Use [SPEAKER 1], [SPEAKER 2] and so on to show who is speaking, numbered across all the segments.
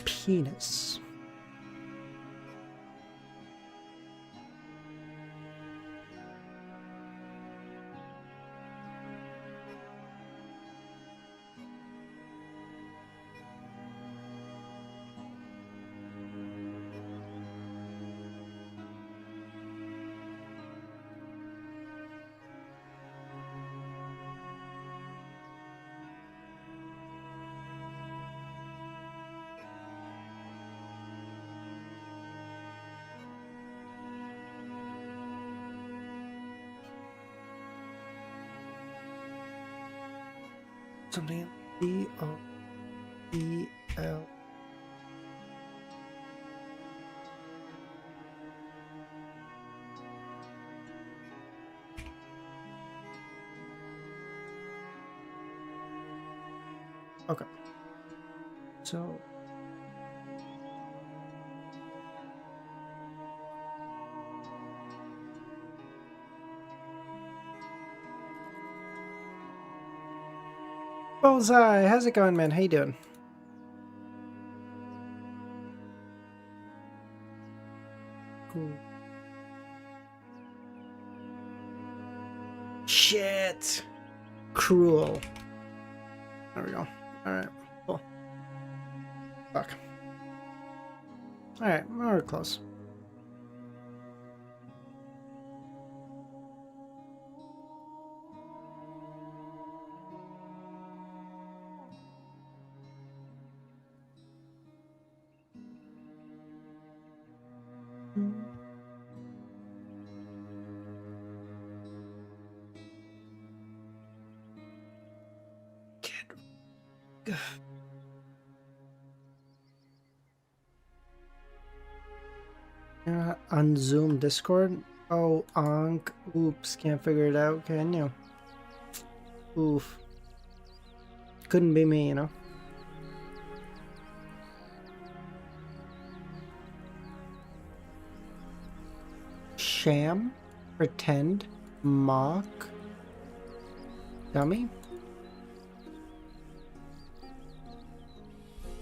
[SPEAKER 1] penis. Something COEL. Okay. So Bullseye, how's it going, man? How you doing? Cool. Shit. Cruel. There we go. Alright, cool. Fuck. Alright, we're close. On Zoom Discord? Oh, Onk. Oops, can't figure it out, can you? Oof. Couldn't be me, you know? Sham? Pretend? Mock? Dummy?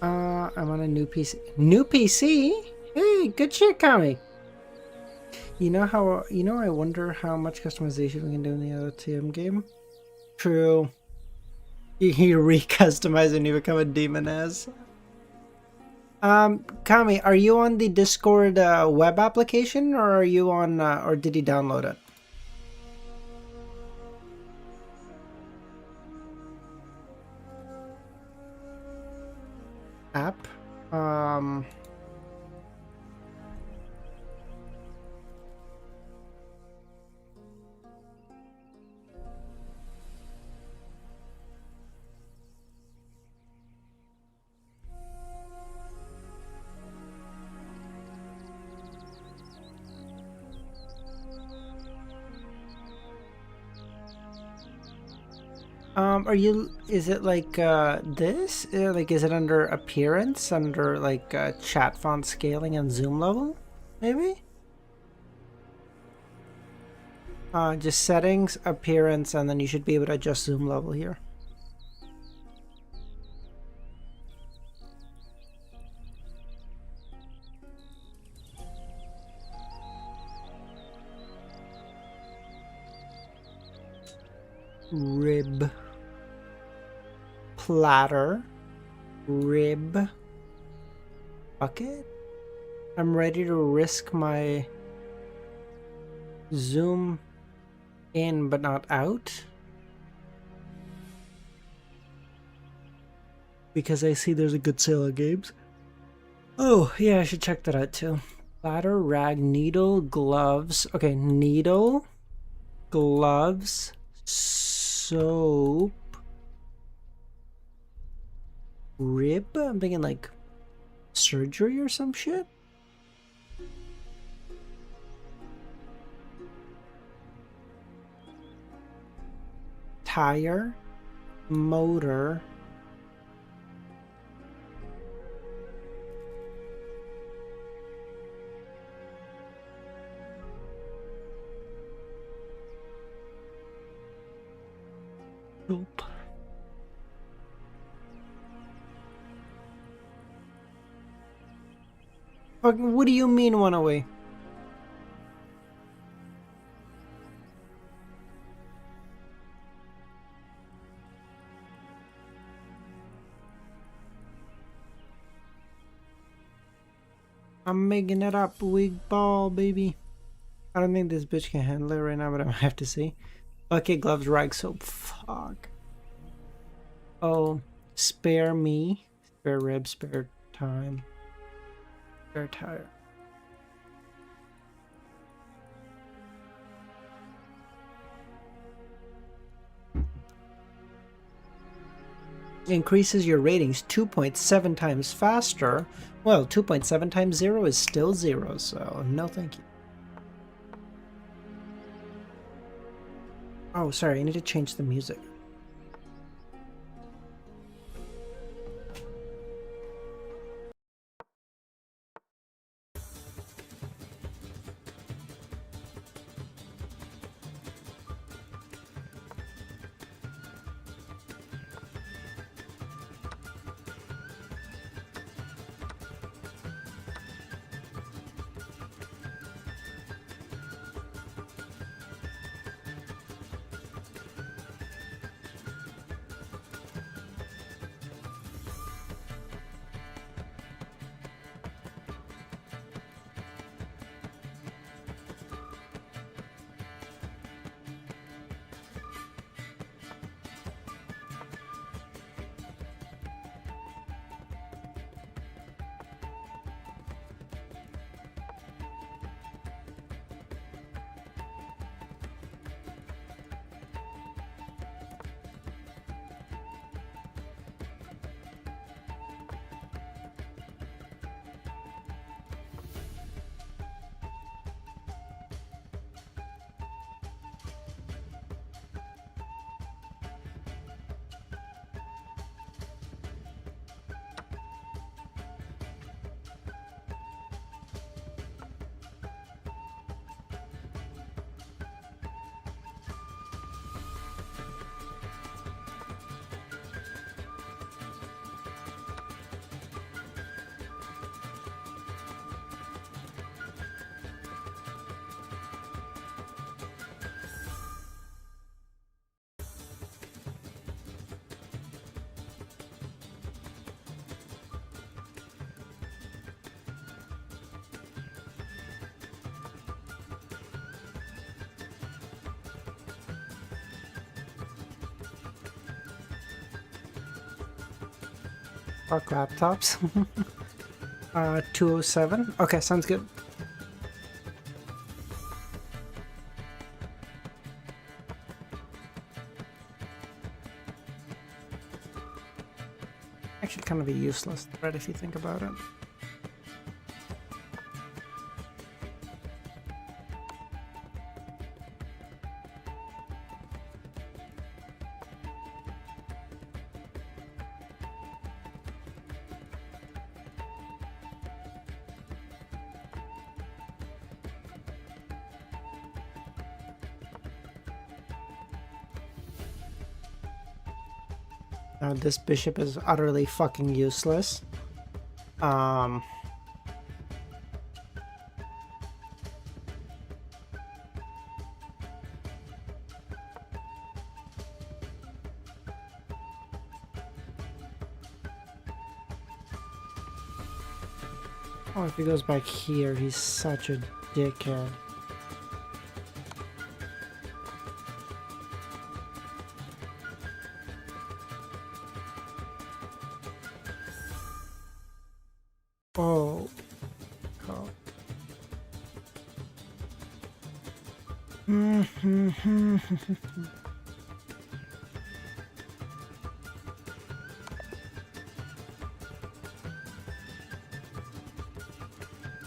[SPEAKER 1] I'm on a new PC. New PC? Hey, good shit, Kami. You know, I wonder how much customization we can do in the other TM game? True. You re-customize and you become a demon as. Kami, are you on the Discord web application, or are you on, or did you download it? App? Is it like, this? Like, is it under appearance, under, like, chat font scaling and zoom level? Maybe? Just settings, appearance, and then you should be able to adjust zoom level here. Rib. Platter. Rib. Bucket. I'm ready to risk my zoom in but not out, because I see there's a good sale of games. Oh yeah, I should check that out too. Platter, rag, needle, gloves. Okay, needle, gloves, soap, rib. I'm thinking like surgery or some shit. Tire, motor. Nope. Fucking, what do you mean one away? I'm making it up, weak ball, baby. I don't think this bitch can handle it right now, but I have to see. Bucket gloves, rag soap. Fuck. Oh, spare me. Spare rib, spare time. Spare tire. Increases your ratings 2.7 times faster. Well, 2.7 times 0 is still 0, so no thank you. Oh, sorry, I need to change the music. Fuck laptops. 207. Okay, sounds good. Actually, kind of a useless thread if you think about it. This bishop is utterly fucking useless. Oh, if he goes back here, he's such a dickhead. Oh. Oh.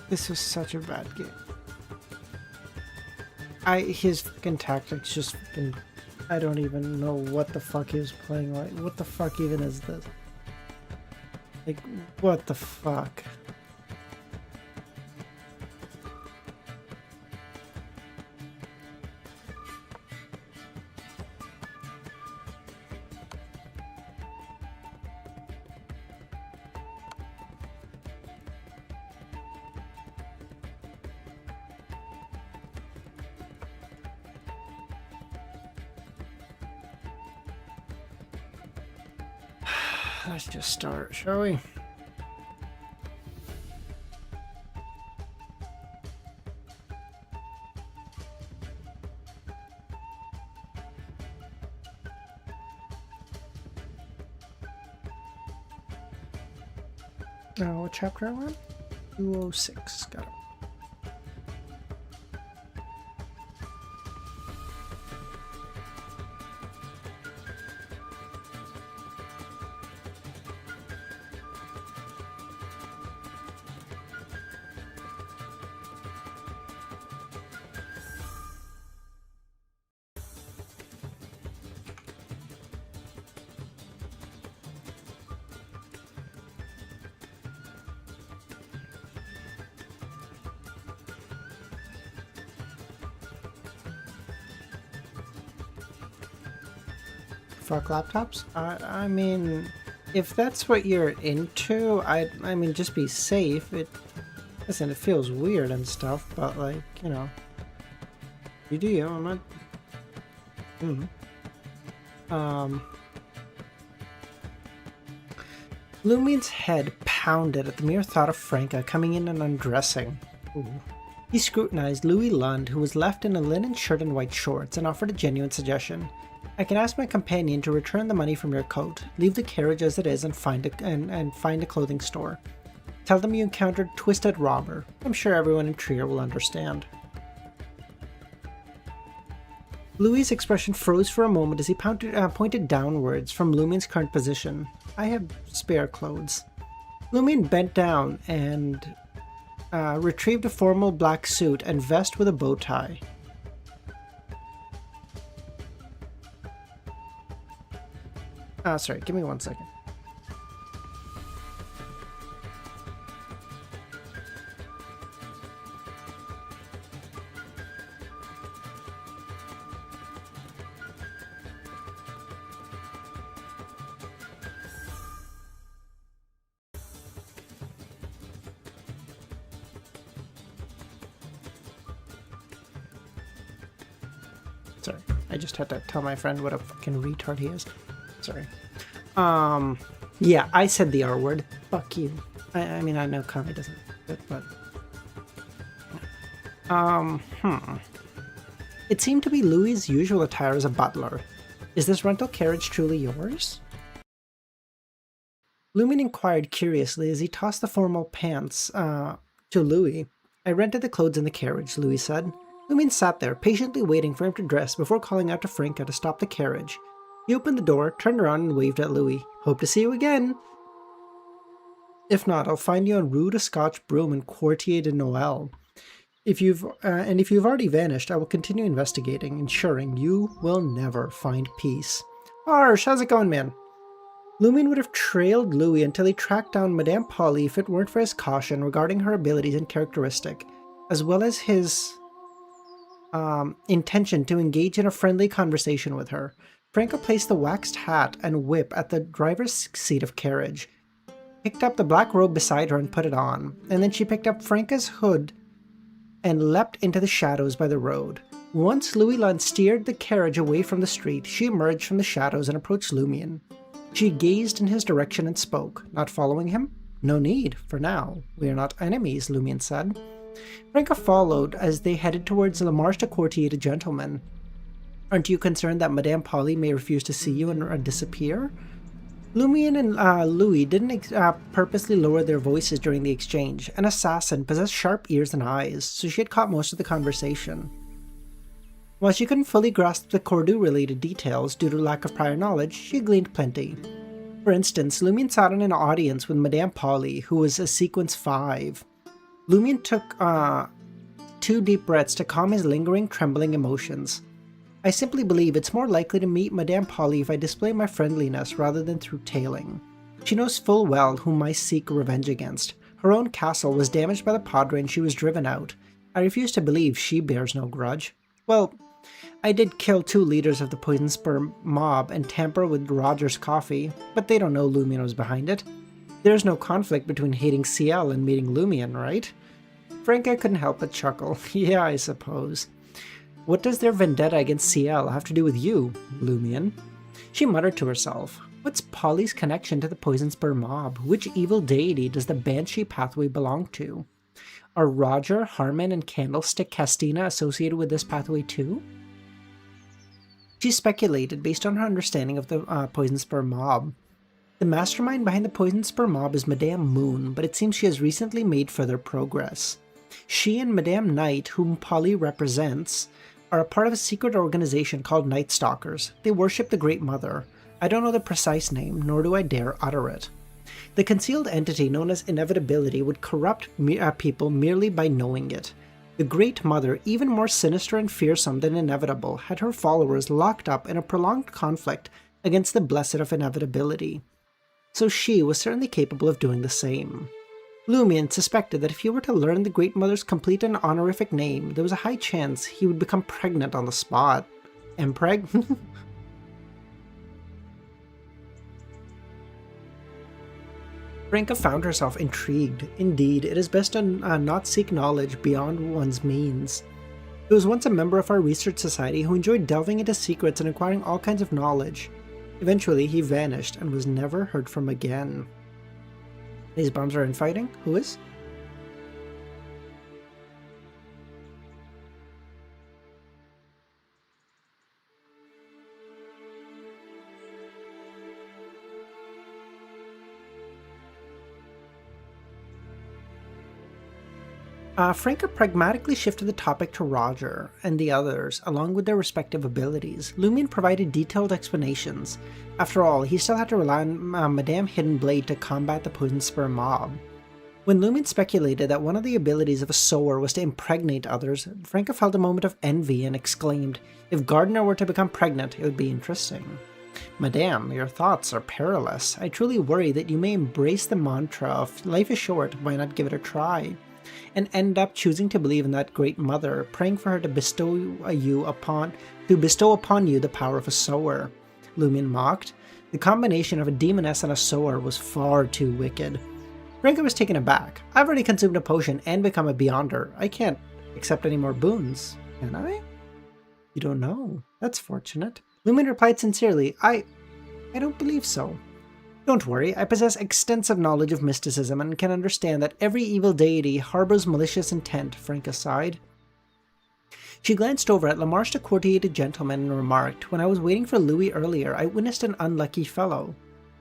[SPEAKER 1] This was such a bad game. His fucking tactics just fucking... I don't even know what the fuck he was playing like. What the fuck even is this? Like, what the fuck? let's just start, shall we? What chapter am I on? 206. Got it. Fuck laptops? I mean, if that's what you're into, I mean, just be safe. Listen, it feels weird and stuff, but like, you know, you do you. I'm not. Lumine's head pounded at the mere thought of Franca coming in and undressing. Ooh. He scrutinized Louis Lund, who was left in a linen shirt and white shorts, and offered a genuine suggestion. I can ask my companion to return the money from your coat, leave the carriage as it is, and find a clothing store. Tell them you encountered Twisted Robber. I'm sure everyone in Trier will understand. Louis' expression froze for a moment as he pointed downwards from Lumine's current position. I have spare clothes. Lumine bent down and retrieved a formal black suit and vest with a bow tie. Sorry, give me 1 second. Sorry, I just had to tell my friend what a fucking retard he is. Sorry. Yeah, I said the R word. Fuck you. I mean, I know Kami doesn't, but... It seemed to be Louis' usual attire as a butler. Is this rental carriage truly yours? Lumine inquired curiously as he tossed the formal pants, to Louis. I rented the clothes in the carriage, Louis said. Lumine sat there, patiently waiting for him to dress before calling out to Franca to stop the carriage. He opened the door, turned around, and waved at Louis. Hope to see you again. If not, I'll find you en Rue de Scotch Broom in Quartier de Noël. If you've already vanished, I will continue investigating, ensuring you will never find peace. Arsh, how's it going, man? Lumine would have trailed Louis until he tracked down Madame Polly if it weren't for his caution regarding her abilities and characteristic, as well as his intention to engage in a friendly conversation with her. Franca placed the waxed hat and whip at the driver's seat of carriage, picked up the black robe beside her and put it on, and then she picked up Franca's hood and leapt into the shadows by the road. Once Louis Lund steered the carriage away from the street, she emerged from the shadows and approached Lumion. She gazed in his direction and spoke. Not following him? No need, for now. We are not enemies, Lumion said. Franca followed as they headed towards La Marche de Quartier de Gentlemen. Aren't you concerned that Madame Polly may refuse to see you and disappear? Lumion and Louis didn't purposely lower their voices during the exchange. An assassin possessed sharp ears and eyes, so she had caught most of the conversation. While she couldn't fully grasp the Cordu-related details due to lack of prior knowledge, she gleaned plenty. For instance, Lumion sat in an audience with Madame Polly, who was a Sequence 5. Lumion took 2 deep breaths to calm his lingering, trembling emotions. I simply believe it's more likely to meet Madame Polly if I display my friendliness rather than through tailing. She knows full well whom I seek revenge against. Her own castle was damaged by the Padre and she was driven out. I refuse to believe she bears no grudge. Well, I did kill 2 leaders of the Poison Spur mob and tamper with Roger's coffee, but they don't know Lumion was behind it. There's no conflict between hating CL and meeting Lumion, right? Franca couldn't help but chuckle. Yeah, I suppose. What does their vendetta against CL have to do with you, Lumion? She muttered to herself. What's Polly's connection to the Poison Spur mob? Which evil deity does the Banshee pathway belong to? Are Roger, Harmon, and Candlestick Castina associated with this pathway too? She speculated based on her understanding of the Poison Spur mob. The mastermind behind the Poison Spur mob is Madame Moon, but it seems she has recently made further progress. She and Madame Knight, whom Polly represents, are a part of a secret organization called Night Stalkers. They worship the Great Mother. I don't know the precise name, nor do I dare utter it. The concealed entity known as Inevitability would corrupt people merely by knowing it. The Great Mother, even more sinister and fearsome than Inevitable, had her followers locked up in a prolonged conflict against the Blessed of Inevitability. So she was certainly capable of doing the same. Lumion suspected that if he were to learn the Great Mother's complete and honorific name, there was a high chance he would become pregnant on the spot. Empreg? Franca found herself intrigued. Indeed, it is best to not seek knowledge beyond one's means. He was once a member of our research society who enjoyed delving into secrets and acquiring all kinds of knowledge. Eventually, he vanished and was never heard from again. These bombs are infighting? Who is? Franca pragmatically shifted the topic to Roger and the others, along with their respective abilities. Lumion provided detailed explanations. After all, he still had to rely on Madame Hidden Blade to combat the Poison Spur mob. When Lumion speculated that one of the abilities of a sower was to impregnate others, Franca felt a moment of envy and exclaimed, "If Gardner were to become pregnant, it would be interesting." "Madame, your thoughts are perilous. I truly worry that you may embrace the mantra of life is short, why not give it a try?" and end up choosing to believe in that Great Mother, praying for her to bestow upon you the power of a sower. Lumion mocked. The combination of a demoness and a sower was far too wicked. Franca was taken aback. "I've already consumed a potion and become a Beyonder. I can't accept any more boons, can I?" "You don't know. That's fortunate." Lumion replied sincerely, I don't believe so." "Don't worry, I possess extensive knowledge of mysticism and can understand that every evil deity harbors malicious intent," Franca sighed. She glanced over at Lamarche the courtier gentleman and remarked, "When I was waiting for Louis earlier, I witnessed an unlucky fellow."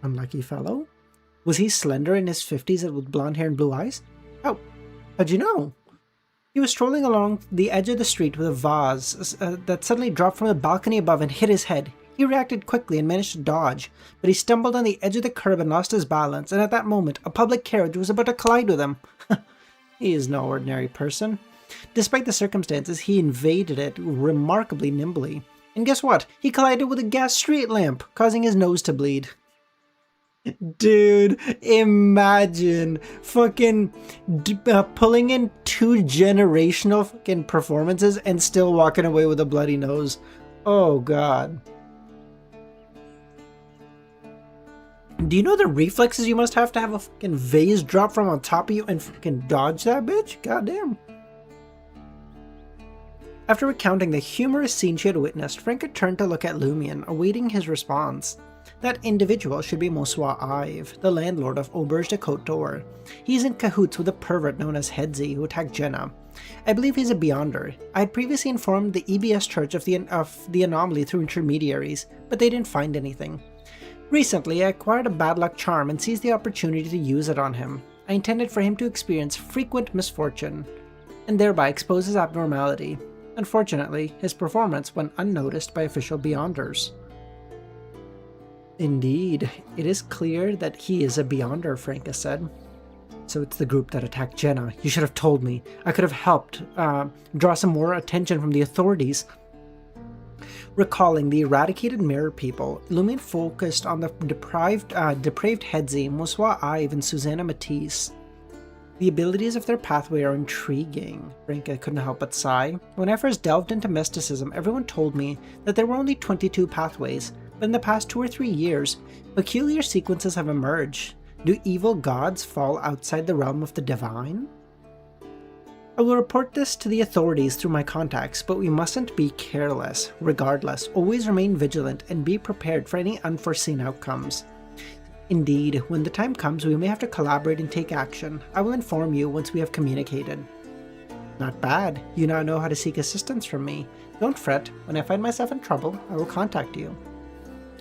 [SPEAKER 1] "Unlucky fellow? Was he slender in his 50s with blonde hair and blue eyes?" How'd you know?" "He was strolling along the edge of the street with a vase that suddenly dropped from the balcony above and hit his head. He reacted quickly and managed to dodge, but he stumbled on the edge of the curb and lost his balance, and at that moment, a public carriage was about to collide with him." "He is no ordinary person. Despite the circumstances, he evaded it remarkably nimbly. And guess what? He collided with a gas street lamp, causing his nose to bleed." Dude, imagine fucking pulling in 2 generational fucking performances and still walking away with a bloody nose. Oh god. Do you know the reflexes you must have a fucking vase drop from on top of you and fucking dodge that bitch? Goddamn. After recounting the humorous scene she had witnessed, Franca turned to look at Lumion, awaiting his response. That individual should be Monsieur Ive, the landlord of Auberge de Côte d'Or. He's in cahoots with a pervert known as Hedzi who attacked Jenna. I believe he's a Beyonder. I had previously informed the EBS Church of the anomaly through intermediaries, but they didn't find anything. Recently, I acquired a bad luck charm and seized the opportunity to use it on him. I intended for him to experience frequent misfortune, and thereby expose his abnormality. Unfortunately, his performance went unnoticed by official Beyonders. Indeed, it is clear that he is a Beyonder, Franca said. So it's the group that attacked Jenna. You should have told me. I could have helped draw some more attention from the authorities. Recalling the eradicated mirror people, Lumion focused on the depraved Hedzi, Monsieur Ive, and Susanna Matisse. The abilities of their pathway are intriguing, Franca couldn't help but sigh. When I first delved into mysticism, everyone told me that there were only 22 pathways, but in the past 2 or 3 years, peculiar sequences have emerged. Do evil gods fall outside the realm of the divine? I will report this to the authorities through my contacts, but we mustn't be careless. Regardless, always remain vigilant and be prepared for any unforeseen outcomes. Indeed, when the time comes, we may have to collaborate and take action. I will inform you once we have communicated. Not bad. You now know how to seek assistance from me. Don't fret. When I find myself in trouble, I will contact you.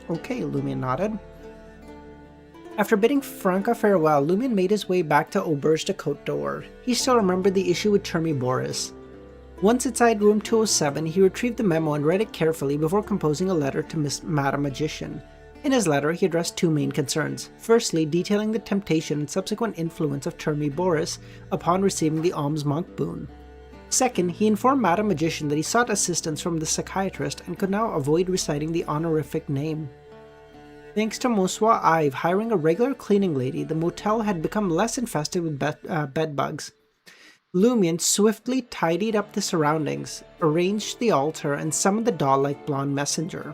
[SPEAKER 1] Okay, Lumion nodded. After bidding Franca farewell, Lumion made his way back to Auberge de Côte d'Or. He still remembered the issue with Chermy Boris. Once inside room 207, he retrieved the memo and read it carefully before composing a letter to Madame Magician. In his letter, he addressed two main concerns. Firstly, detailing the temptation and subsequent influence of Chermy Boris upon receiving the alms monk boon. Second, he informed Madame Magician that he sought assistance from the psychiatrist and could now avoid reciting the honorific name. Thanks to Monsieur Ive hiring a regular cleaning lady, the motel had become less infested with bedbugs. Lumion swiftly tidied up the surroundings, arranged the altar, and summoned the doll-like blonde messenger.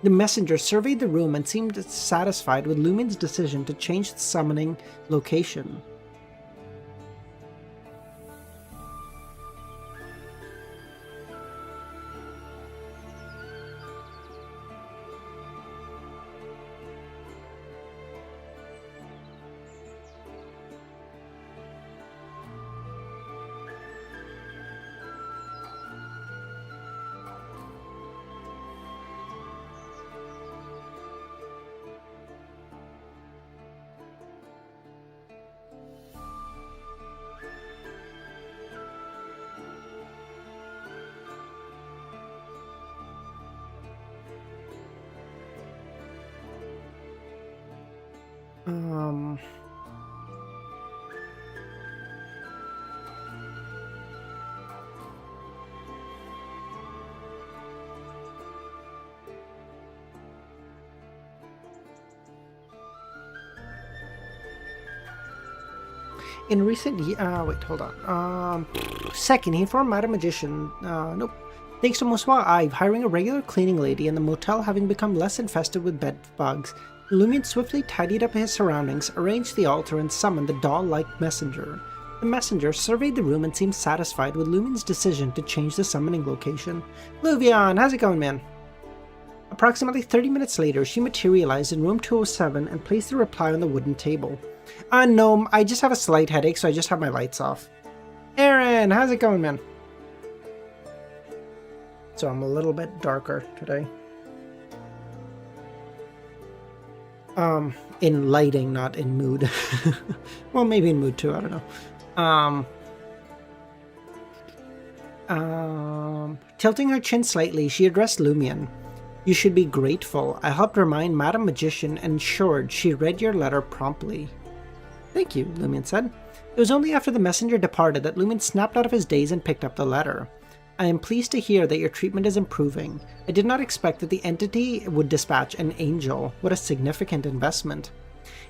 [SPEAKER 1] The messenger surveyed the room and seemed satisfied with Lumion's decision to change the summoning location. In recent Second, he informed Madame Magician, Thanks to Monsieur Ive hiring a regular cleaning lady and the motel having become less infested with bedbugs, Lumion swiftly tidied up his surroundings, arranged the altar, and summoned the doll-like messenger. The messenger surveyed the room and seemed satisfied with Lumion's decision to change the summoning location. Luvion, how's it going, man? Approximately 30 minutes later, she materialized in room 207 and placed the reply on the wooden table. No, I just have a slight headache, so I just have my lights off. Aaron, how's it going, man? So I'm a little bit darker today. In lighting, not in mood. Well, maybe in mood too, I don't know. Tilting her chin slightly, she addressed Lumion. You should be grateful. I helped remind Madame Magician and ensured she read your letter promptly. Thank you, Lumion said. It was only after the messenger departed that Lumion snapped out of his daze and picked up the letter. I am pleased to hear that your treatment is improving. I did not expect that the entity would dispatch an angel. What a significant investment.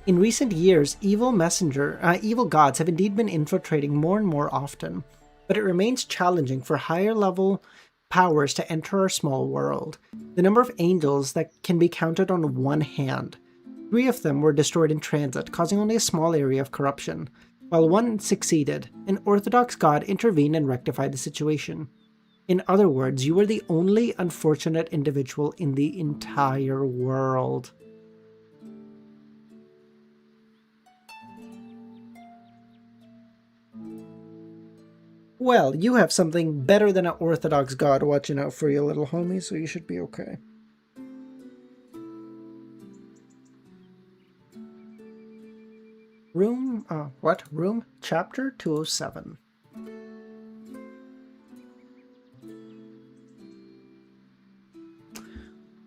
[SPEAKER 1] In recent years, evil gods have indeed been infiltrating more and more often, but it remains challenging for higher level powers to enter our small world. The number of angels that can be counted on one hand. 3 of them were destroyed in transit, causing only a small area of corruption. While one succeeded, an orthodox god intervened and rectified the situation. In other words, you were the only unfortunate individual in the entire world. Well, you have something better than an orthodox god watching out for you, little homie, so you should be okay. Room chapter 207.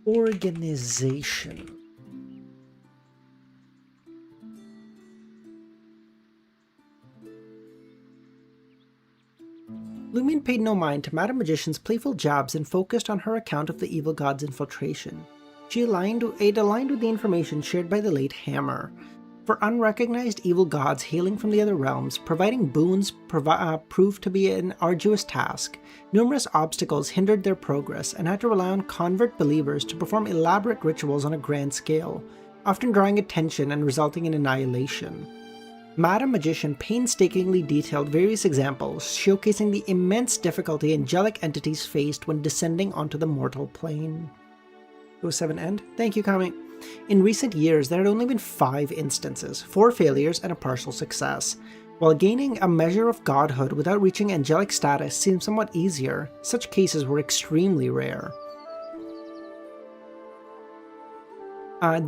[SPEAKER 1] Organization. Lumion paid no mind to Madame Magician's playful jabs and focused on her account of the evil god's infiltration. It aligned with the information shared by the late Hammer. For unrecognized evil gods hailing from the other realms, providing boons proved to be an arduous task. Numerous obstacles hindered their progress and had to rely on convert believers to perform elaborate rituals on a grand scale, often drawing attention and resulting in annihilation. Madame Magician painstakingly detailed various examples, showcasing the immense difficulty angelic entities faced when descending onto the mortal plane. 07 end? Thank you, Kami. In recent years, there had only been 5 instances, 4 failures and a partial success. While gaining a measure of godhood without reaching angelic status seemed somewhat easier, such cases were extremely rare.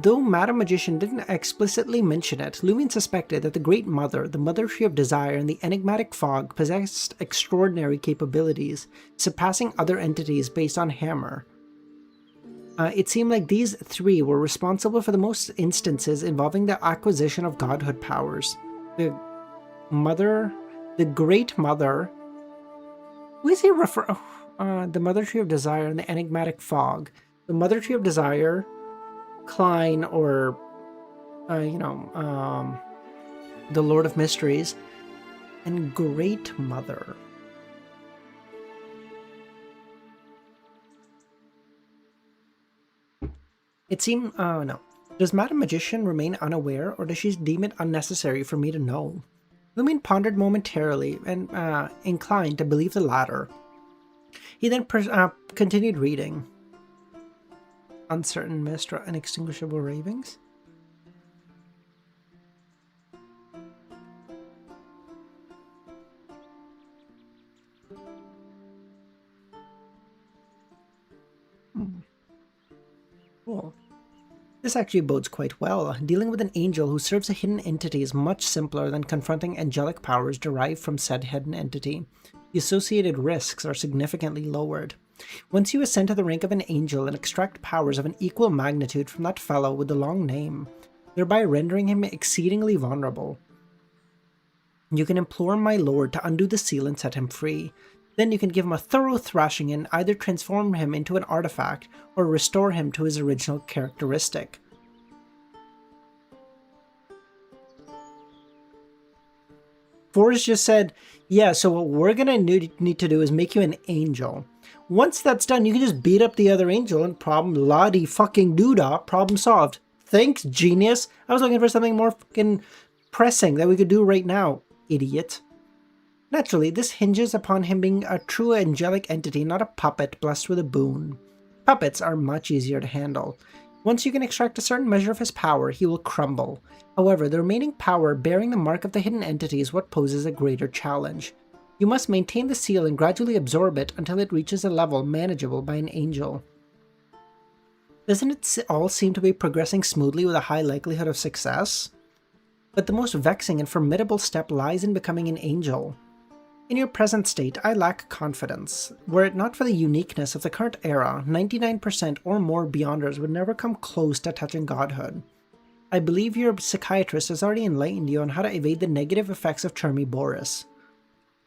[SPEAKER 1] Though Madam Magician didn't explicitly mention it, Lumion suspected that the Great Mother, the Mother Tree of Desire, and the enigmatic Fog possessed extraordinary capabilities, surpassing other entities based on Hammer. It seemed like these 3 were responsible for the most instances involving the acquisition of godhood powers. The Great Mother, who is he refer? The Mother Tree of Desire and the enigmatic Fog. The Mother Tree of Desire, Klein, or the Lord of Mysteries, and Great Mother. It seemed, no. Does Madam Magician remain unaware, or does she deem it unnecessary for me to know? Lumion pondered momentarily and inclined to believe the latter. He then continued reading. Uncertain mist or inextinguishable ravings? Cool. This actually bodes quite well. Dealing with an angel who serves a hidden entity is much simpler than confronting angelic powers derived from said hidden entity. The associated risks are significantly lowered. Once you ascend to the rank of an angel and extract powers of an equal magnitude from that fellow with the long name, thereby rendering him exceedingly vulnerable, you can implore my lord to undo the seal and set him free. Then you can give him a thorough thrashing and either transform him into an artifact or restore him to his original characteristic. Forrest just said, yeah, so what we're gonna need to do is make you an angel. Once that's done, you can just beat up the other angel and problem solved. Thanks, genius. I was looking for something more fucking pressing that we could do right now, idiot. Naturally, this hinges upon him being a true angelic entity, not a puppet blessed with a boon. Puppets are much easier to handle. Once you can extract a certain measure of his power, he will crumble. However, the remaining power bearing the mark of the hidden entity is what poses a greater challenge. You must maintain the seal and gradually absorb it until it reaches a level manageable by an angel. Doesn't it all seem to be progressing smoothly with a high likelihood of success? But the most vexing and formidable step lies in becoming an angel. In your present state, I lack confidence. Were it not for the uniqueness of the current era, 99% or more Beyonders would never come close to touching godhood. I believe your psychiatrist has already enlightened you on how to evade the negative effects of Chermi Boris.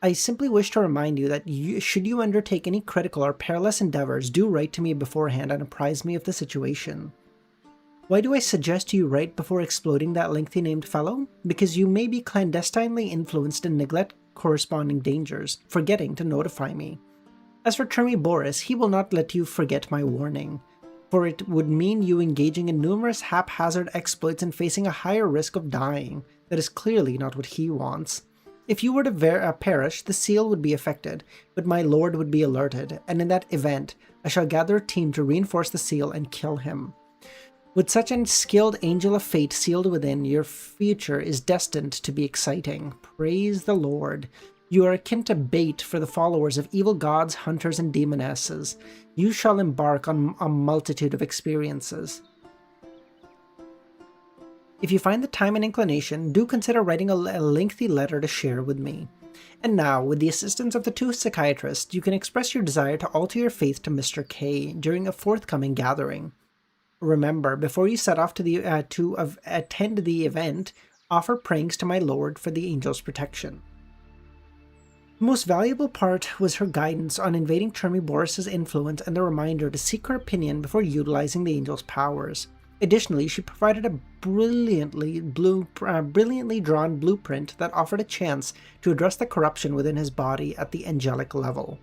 [SPEAKER 1] I simply wish to remind you that should you undertake any critical or perilous endeavors, do write to me beforehand and apprise me of the situation. Why do I suggest you write before exploding that lengthy named fellow? Because you may be clandestinely influenced and neglect corresponding dangers, forgetting to notify me. As for Chermi Boris, he will not let you forget my warning, for it would mean you engaging in numerous haphazard exploits and facing a higher risk of dying. That is clearly not what he wants. If you were to perish, the seal would be affected, but my lord would be alerted, and in that event, I shall gather a team to reinforce the seal and kill him. With such a skilled angel of fate sealed within, your future is destined to be exciting. Praise the Lord. You are akin to bait for the followers of evil gods, hunters, and demonesses. You shall embark on a multitude of experiences. If you find the time and inclination, do consider writing a lengthy letter to share with me. And now, with the assistance of the 2 psychiatrists, you can express your desire to alter your faith to Mr. K during a forthcoming gathering. Remember, before you set off to attend the event, offer pranks to my lord for the angel's protection. The most valuable part was her guidance on invading Chermi Boris's influence and the reminder to seek her opinion before utilizing the angel's powers. Additionally, she provided a brilliantly drawn blueprint that offered a chance to address the corruption within his body at the angelic level.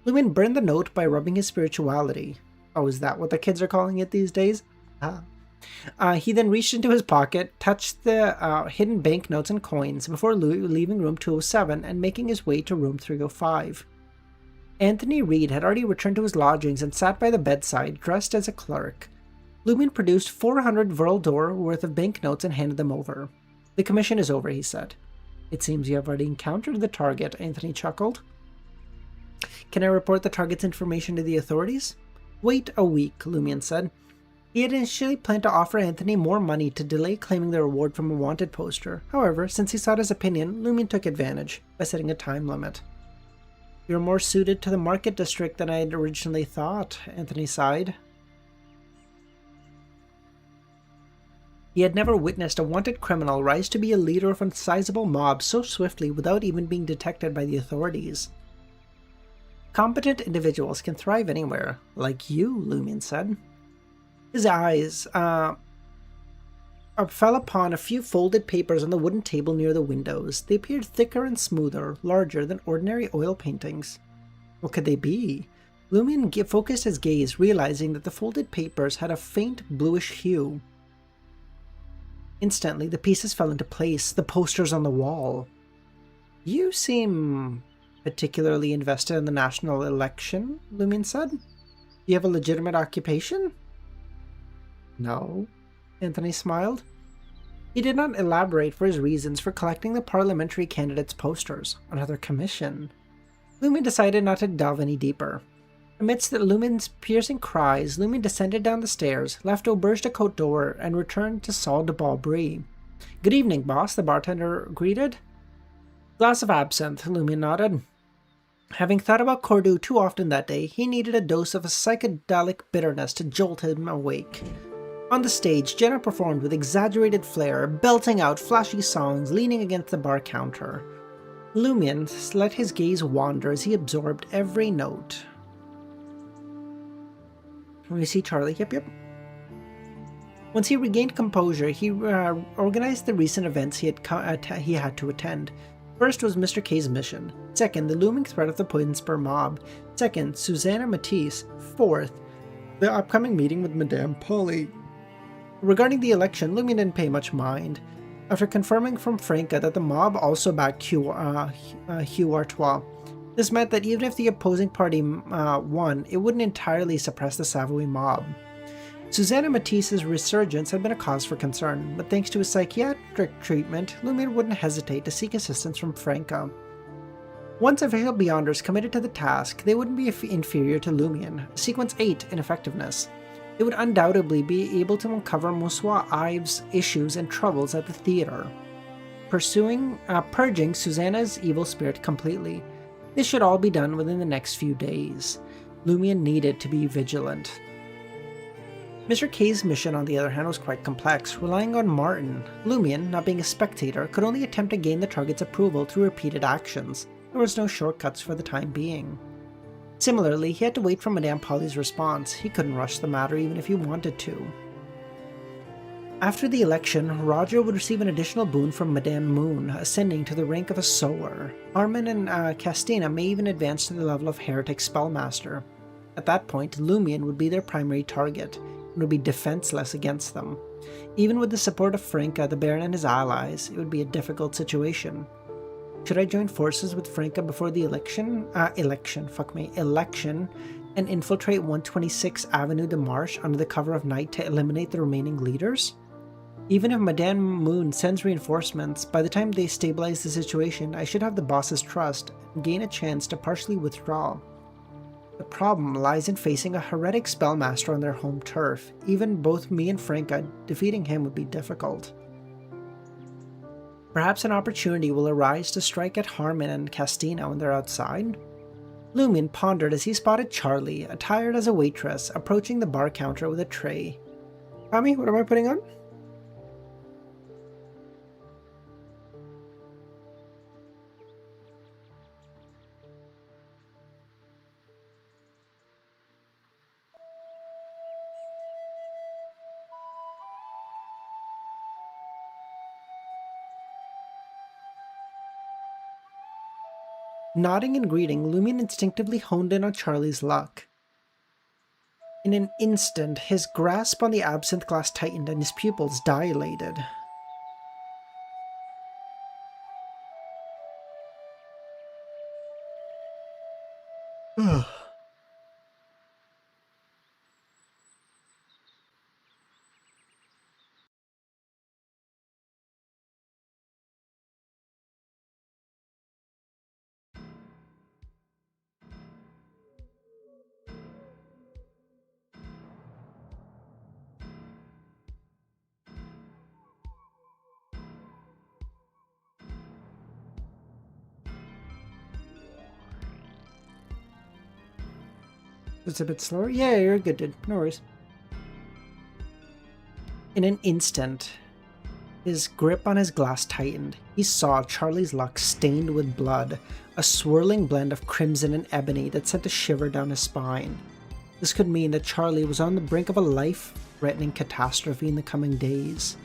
[SPEAKER 1] Lumion burned the note by rubbing his spirituality. Oh, is that what the kids are calling it these days? He then reached into his pocket, touched the hidden banknotes and coins before leaving room 207 and making his way to room 305. Anthony Reed had already returned to his lodgings and sat by the bedside, dressed as a clerk. Lumion produced 400 Vril d'Or worth of banknotes and handed them over. The commission is over, he said. It seems you have already encountered the target, Anthony chuckled. Can I report the target's information to the authorities? Wait a week, Lumion said. He had initially planned to offer Anthony more money to delay claiming the reward from a wanted poster. However, since he sought his opinion, Lumion took advantage by setting a time limit. You're more suited to the market district than I had originally thought, Anthony sighed. He had never witnessed a wanted criminal rise to be a leader of a sizable mob so swiftly without even being detected by the authorities. Competent individuals can thrive anywhere, like you, Lumion said. His eyes fell upon a few folded papers on the wooden table near the windows. They appeared thicker and smoother, larger than ordinary oil paintings. What could they be? Lumion focused his gaze, realizing that the folded papers had a faint bluish hue. Instantly, the pieces fell into place, the posters on the wall. You seem particularly invested in the national election, Lumion said. You have a legitimate occupation? No, Anthony smiled. He did not elaborate for his reasons for collecting the parliamentary candidates' posters. Another commission. Lumion decided not to delve any deeper. Amidst the Lumion's piercing cries, Lumion descended down the stairs, left Auberge de Côte d'Or, and returned to Salle de Barbry. Good evening, boss, the bartender greeted. Glass of absinthe, Lumion nodded. Having thought about Cordoue too often that day, he needed a dose of a psychedelic bitterness to jolt him awake. On the stage, Jenna performed with exaggerated flair, belting out flashy songs, leaning against the bar counter. Lumion let his gaze wander as he absorbed every note. We see Charlie. Yep. Once he regained composure, he organized the recent events he had to attend. First was Mr. K's mission. Second, the looming threat of the Poison Spur mob. Second, Susanna Matisse. Fourth, the upcoming meeting with Madame Polly. Regarding the election, Lumion didn't pay much mind. After confirming from Franca that the mob also backed Hugh Artois, this meant that even if the opposing party won, it wouldn't entirely suppress the Savoy mob. Susanna Matisse's resurgence had been a cause for concern, but thanks to his psychiatric treatment, Lumion wouldn't hesitate to seek assistance from Franca. Once official Beyonders committed to the task, they wouldn't be inferior to Lumion, sequence 8 in effectiveness. They would undoubtedly be able to uncover Monsieur Ives' issues and troubles at the theater, purging Susanna's evil spirit completely. This should all be done within the next few days. Lumion needed to be vigilant. Mr. K's mission, on the other hand, was quite complex, relying on Martin. Lumion, not being a spectator, could only attempt to gain the target's approval through repeated actions. There was no shortcuts for the time being. Similarly, he had to wait for Madame Polly's response. He couldn't rush the matter even if he wanted to. After the election, Roger would receive an additional boon from Madame Moon, ascending to the rank of a sower. Armin and Castina may even advance to the level of heretic spellmaster. At that point, Lumion would be their primary target, and would be defenseless against them. Even with the support of Franca, the Baron, and his allies, it would be a difficult situation. Should I join forces with Franca before the election, and infiltrate 126 Avenue de Marche under the cover of night to eliminate the remaining leaders? Even if Madame Moon sends reinforcements, by the time they stabilize the situation, I should have the boss's trust and gain a chance to partially withdraw. The problem lies in facing a heretic spellmaster on their home turf. Even both me and Franca, defeating him would be difficult. Perhaps an opportunity will arise to strike at Harmon and Castina when they're outside? Lumion pondered as he spotted Charlie, attired as a waitress, approaching the bar counter with a tray. Tommy, what am I putting on? Nodding in greeting, Lumion instinctively honed in on Charlie's luck. In an instant, his grasp on the absinthe glass tightened and his pupils dilated. It's a bit slower? Yeah, you're good, dude. No worries. In an instant, his grip on his glass tightened. He saw Charlie's luck stained with blood, a swirling blend of crimson and ebony that sent a shiver down his spine. This could mean that Charlie was on the brink of a life-threatening catastrophe in the coming days.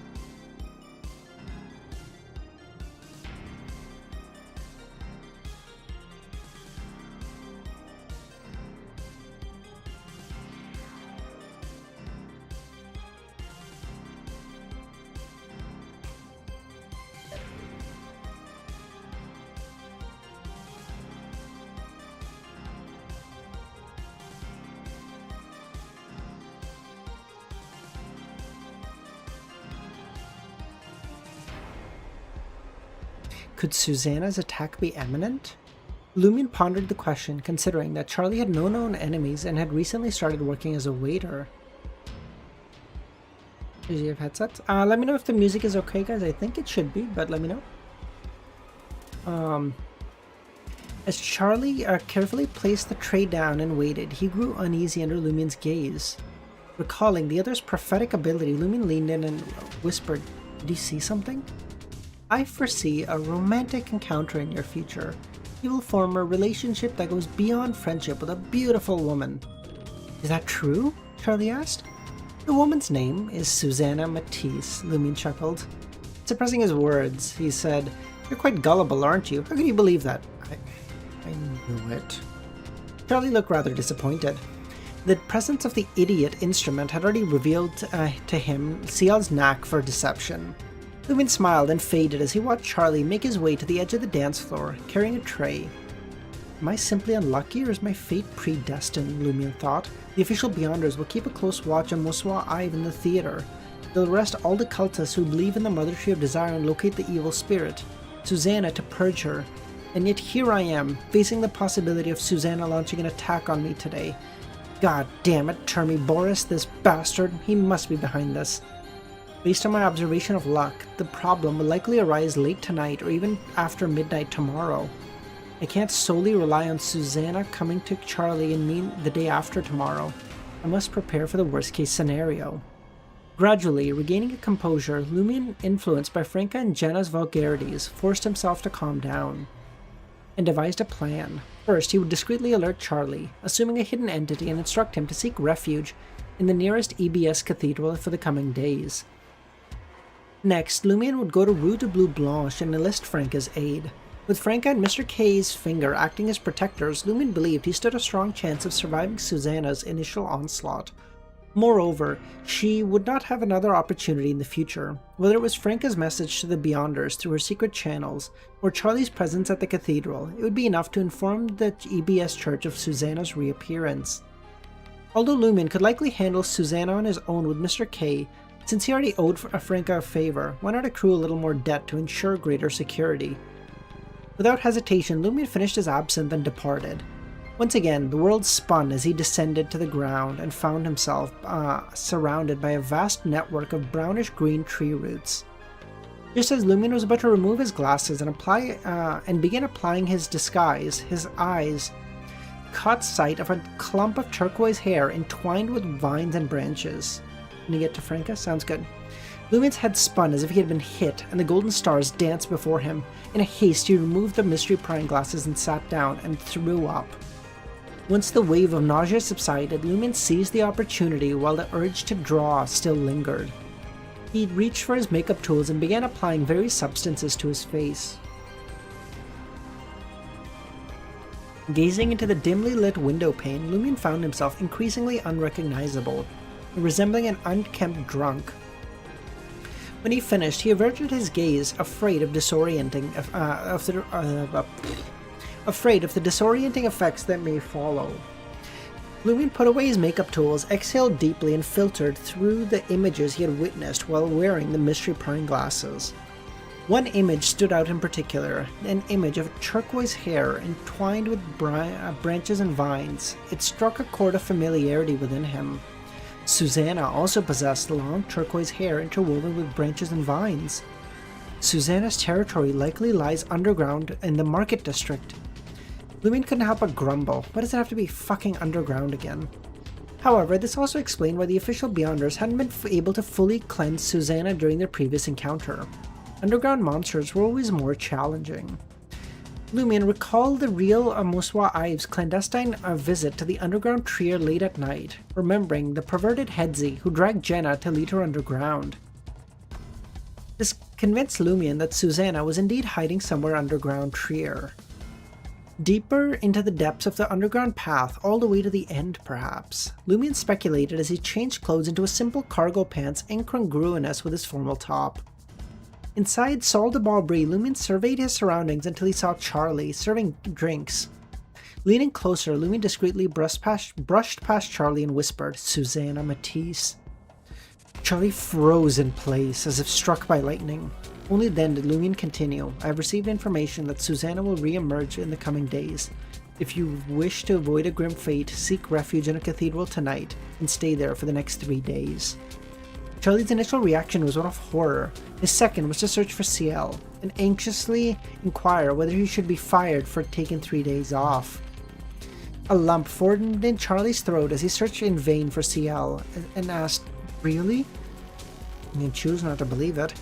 [SPEAKER 1] Could Susanna's attack be imminent? Lumion pondered the question, considering that Charlie had no known enemies and had recently started working as a waiter. Does he have headsets? Let me know if the music is okay, guys. I think it should be, but let me know. As Charlie carefully placed the tray down and waited, he grew uneasy under Lumion's gaze. Recalling the other's prophetic ability, Lumion leaned in and whispered, "Did you see something? I foresee a romantic encounter in your future. You will form a relationship that goes beyond friendship with a beautiful woman." "Is that true?" Charlie asked. "The woman's name is Susanna Matisse," Lumion chuckled. Suppressing his words, he said, "You're quite gullible, aren't you? How can you believe that?" I knew it. Charlie looked rather disappointed. The presence of the idiot instrument had already revealed to him Ciel's knack for deception. Lumion smiled and faded as he watched Charlie make his way to the edge of the dance floor, carrying a tray. Am I simply unlucky, or is my fate predestined? Lumion thought. The official Beyonders will keep a close watch on COI I'm in the theater. They'll arrest all the cultists who believe in the Mother Tree of Desire and locate the evil spirit, Susanna, to purge her. And yet here I am, facing the possibility of Susanna launching an attack on me today. God damn it, Termy Boris, this bastard, he must be behind this. Based on my observation of luck, the problem will likely arise late tonight or even after midnight tomorrow. I can't solely rely on Susanna coming to Charlie and me the day after tomorrow. I must prepare for the worst case scenario. Gradually, regaining a composure, Lumion, influenced by Franca and Jenna's vulgarities, forced himself to calm down and devised a plan. First, he would discreetly alert Charlie, assuming a hidden entity, and instruct him to seek refuge in the nearest EBS cathedral for the coming days. Next, Lumion would go to Rue de Bleu Blanche and enlist Franca's aid. With Franca and Mr. K's finger acting as protectors, Lumion believed he stood a strong chance of surviving Susanna's initial onslaught. Moreover, she would not have another opportunity in the future, whether it was Franca's message to the Beyonders through her secret channels, or Charlie's presence at the cathedral. It would be enough to inform the EBS Church of Susanna's reappearance. Although Lumion could likely handle Susanna on his own with Mr. K, since he already owed Franca a favor, why not accrue a little more debt to ensure greater security? Without hesitation, Lumion finished his absinthe and departed. Once again, the world spun as he descended to the ground and found himself surrounded by a vast network of brownish-green tree roots. Just as Lumion was about to remove his glasses and begin applying his disguise, his eyes caught sight of a clump of turquoise hair entwined with vines and branches. Can you get to Franca? Sounds good. Lumion's head spun as if he had been hit, and the golden stars danced before him. In a haste, he removed the mystery prying glasses and sat down and threw up. Once the wave of nausea subsided, Lumion seized the opportunity while the urge to draw still lingered. He reached for his makeup tools and began applying various substances to his face. Gazing into the dimly lit window pane, Lumion found himself increasingly unrecognizable, resembling an unkempt drunk. When he finished, he averted his gaze, afraid of the disorienting effects that may follow. Lumion put away his makeup tools, exhaled deeply, and filtered through the images he had witnessed while wearing the mystery-prying glasses. One image stood out in particular, an image of turquoise hair entwined with branches and vines. It struck a chord of familiarity within him. Susanna also possessed long turquoise hair interwoven with branches and vines. Susanna's territory likely lies underground in the market district. Lumion couldn't help but grumble. Why does it have to be fucking underground again? However, this also explained why the official Beyonders hadn't been able to fully cleanse Susanna during their previous encounter. Underground monsters were always more challenging. Lumion recalled the real Muswa Ives' clandestine visit to the underground trio late at night, remembering the perverted Hedzi who dragged Jenna to lead her underground. This convinced Lumion that Susanna was indeed hiding somewhere underground Trier. Deeper into the depths of the underground path, all the way to the end perhaps. Lumion speculated as he changed clothes into a simple cargo pants incongruous with his formal top. Inside Salle de Barbry, Lumion surveyed his surroundings until he saw Charlie serving drinks. Leaning closer, Lumion discreetly brushed past Charlie and whispered, "Susanna Matisse." Charlie froze in place, as if struck by lightning. Only then did Lumion continue. "I have received information that Susanna will re-emerge in the coming days. If you wish to avoid a grim fate, seek refuge in a cathedral tonight and stay there for the next 3 days. Charlie's initial reaction was one of horror. His second was to search for CL and anxiously inquire whether he should be fired for taking 3 days off. A lump formed in Charlie's throat as he searched in vain for CL and asked, "Really?" Lumion chose not to believe it.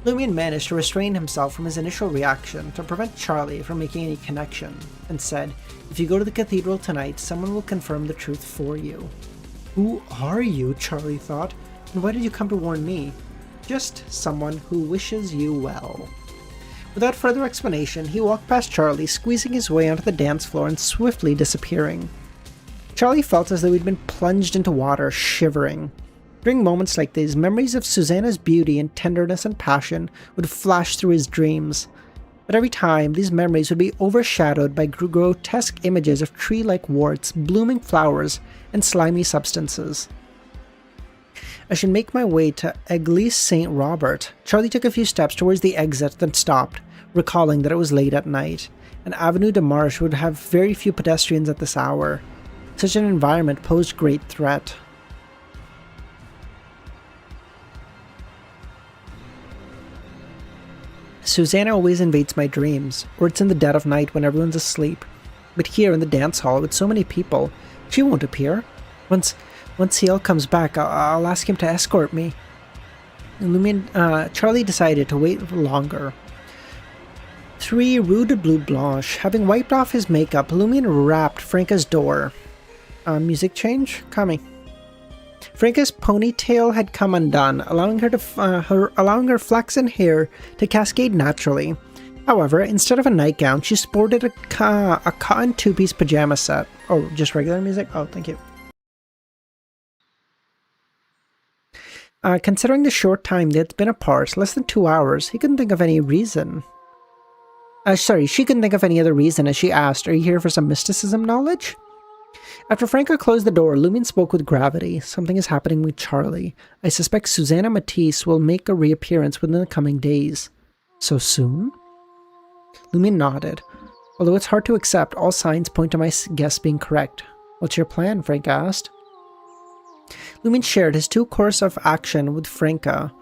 [SPEAKER 1] Lumion managed to restrain himself from his initial reaction to prevent Charlie from making any connection, and said, "If you go to the cathedral tonight, someone will confirm the truth for you." "Who are you?" Charlie thought. "And why did you come to warn me?" "Just someone who wishes you well." Without further explanation, he walked past Charlie, squeezing his way onto the dance floor and swiftly disappearing. Charlie felt as though he'd been plunged into water, shivering. During moments like these, memories of Susanna's beauty and tenderness and passion would flash through his dreams. But every time, these memories would be overshadowed by grotesque images of tree-like warts, blooming flowers, and slimy substances. I should make my way to Église Saint Robert. Charlie took a few steps towards the exit, then stopped, recalling that it was late at night, and Avenue de Marche would have very few pedestrians at this hour. Such an environment posed great threat. Susanna always invades my dreams, or it's in the dead of night when everyone's asleep. But here in the dance hall with so many people, she won't appear. Once CL comes back, I'll ask him to escort me. Charlie decided to wait longer. 3 Rue de Bleu Blanche. Having wiped off his makeup, Lumion rapped Franca's door. Music change? Coming. Franca's ponytail had come undone, allowing her flaxen hair to cascade naturally. However, instead of a nightgown, she sported a cotton 2-piece pajama set. Oh, just regular music? Oh, thank you. Considering the short time they'd been apart, less than 2 hours, he couldn't think of any reason. She couldn't think of any other reason as she asked, "Are you here for some mysticism knowledge?" After Franca closed the door, Lumion spoke with gravity. "Something is happening with Charlie. I suspect Susanna Matisse will make a reappearance within the coming days." "So soon?" Lumion nodded. "Although it's hard to accept, all signs point to my guess being correct." "What's your plan?" Franca asked. Lumion shared his 2 course of action with Franca.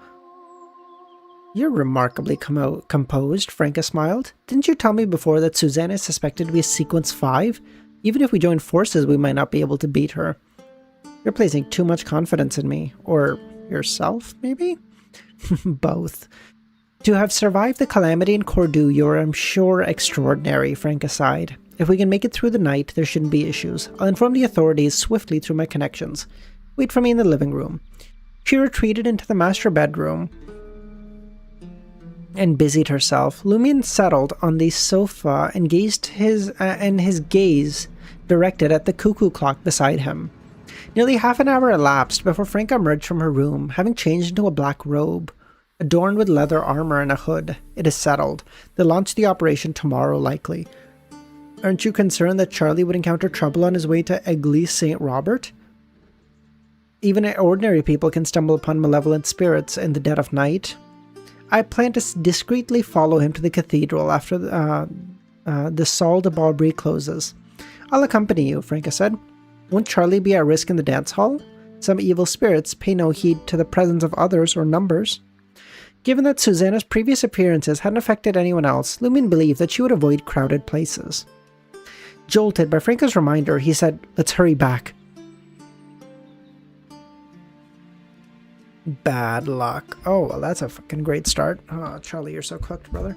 [SPEAKER 1] "You're remarkably composed," Franca smiled. "Didn't you tell me before that Susanna is suspected to be a Sequence 5? Even if we join forces, we might not be able to beat her." "You're placing too much confidence in me. Or yourself, maybe?" "Both. To have survived the calamity in Cordoue, you're, I'm sure, extraordinary," Franca sighed. "If we can make it through the night, there shouldn't be issues. I'll inform the authorities swiftly through my connections. Wait for me in the living room." She retreated into the master bedroom and busied herself. Lumion settled on the sofa and his gaze directed at the cuckoo clock beside him. Nearly half an hour elapsed before Franca emerged from her room, having changed into a black robe, adorned with leather armor and a hood. "It is settled. They'll launch the operation tomorrow, likely." "Aren't you concerned that Charlie would encounter trouble on his way to Église Saint Robert? Even ordinary people can stumble upon malevolent spirits in the dead of night." "I plan to discreetly follow him to the cathedral after the Salle de Barbry closes." "I'll accompany you," Franca said. "Won't Charlie be at risk in the dance hall? Some evil spirits pay no heed to the presence of others or numbers." Given that Susanna's previous appearances hadn't affected anyone else, Lumion believed that she would avoid crowded places. Jolted by Franco's reminder, he said, "Let's hurry back." Bad luck. Oh, well, that's a fucking great start. Oh, Charlie, you're so cooked, brother.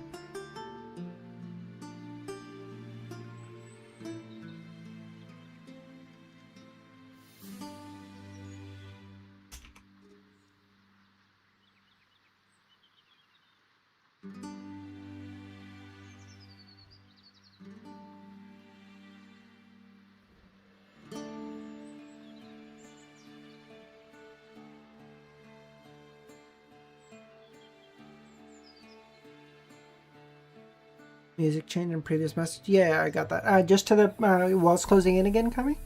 [SPEAKER 1] Music change in previous message. Yeah, I got that. Just to the walls closing in again, Kami?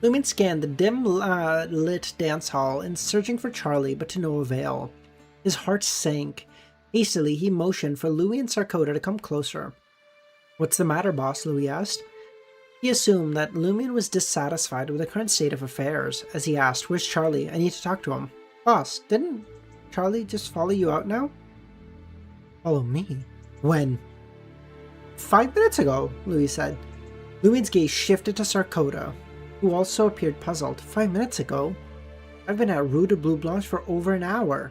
[SPEAKER 1] Lumion scanned the dim lit dance hall and searching for Charlie, but to no avail. His heart sank. Hastily, he motioned for Louis and Sarkota to come closer. "What's the matter, boss?" Louis asked. He assumed that Lumion was dissatisfied with the current state of affairs, as he asked, "Where's Charlie? I need to talk to him." "Boss, didn't Charlie just follow you out now?" "Follow me? When?" "5 minutes ago," Louis said. Lumion's gaze shifted to Sarkota, who also appeared puzzled. 5 minutes ago? I've been at Rue de Blue Blanche for over an hour."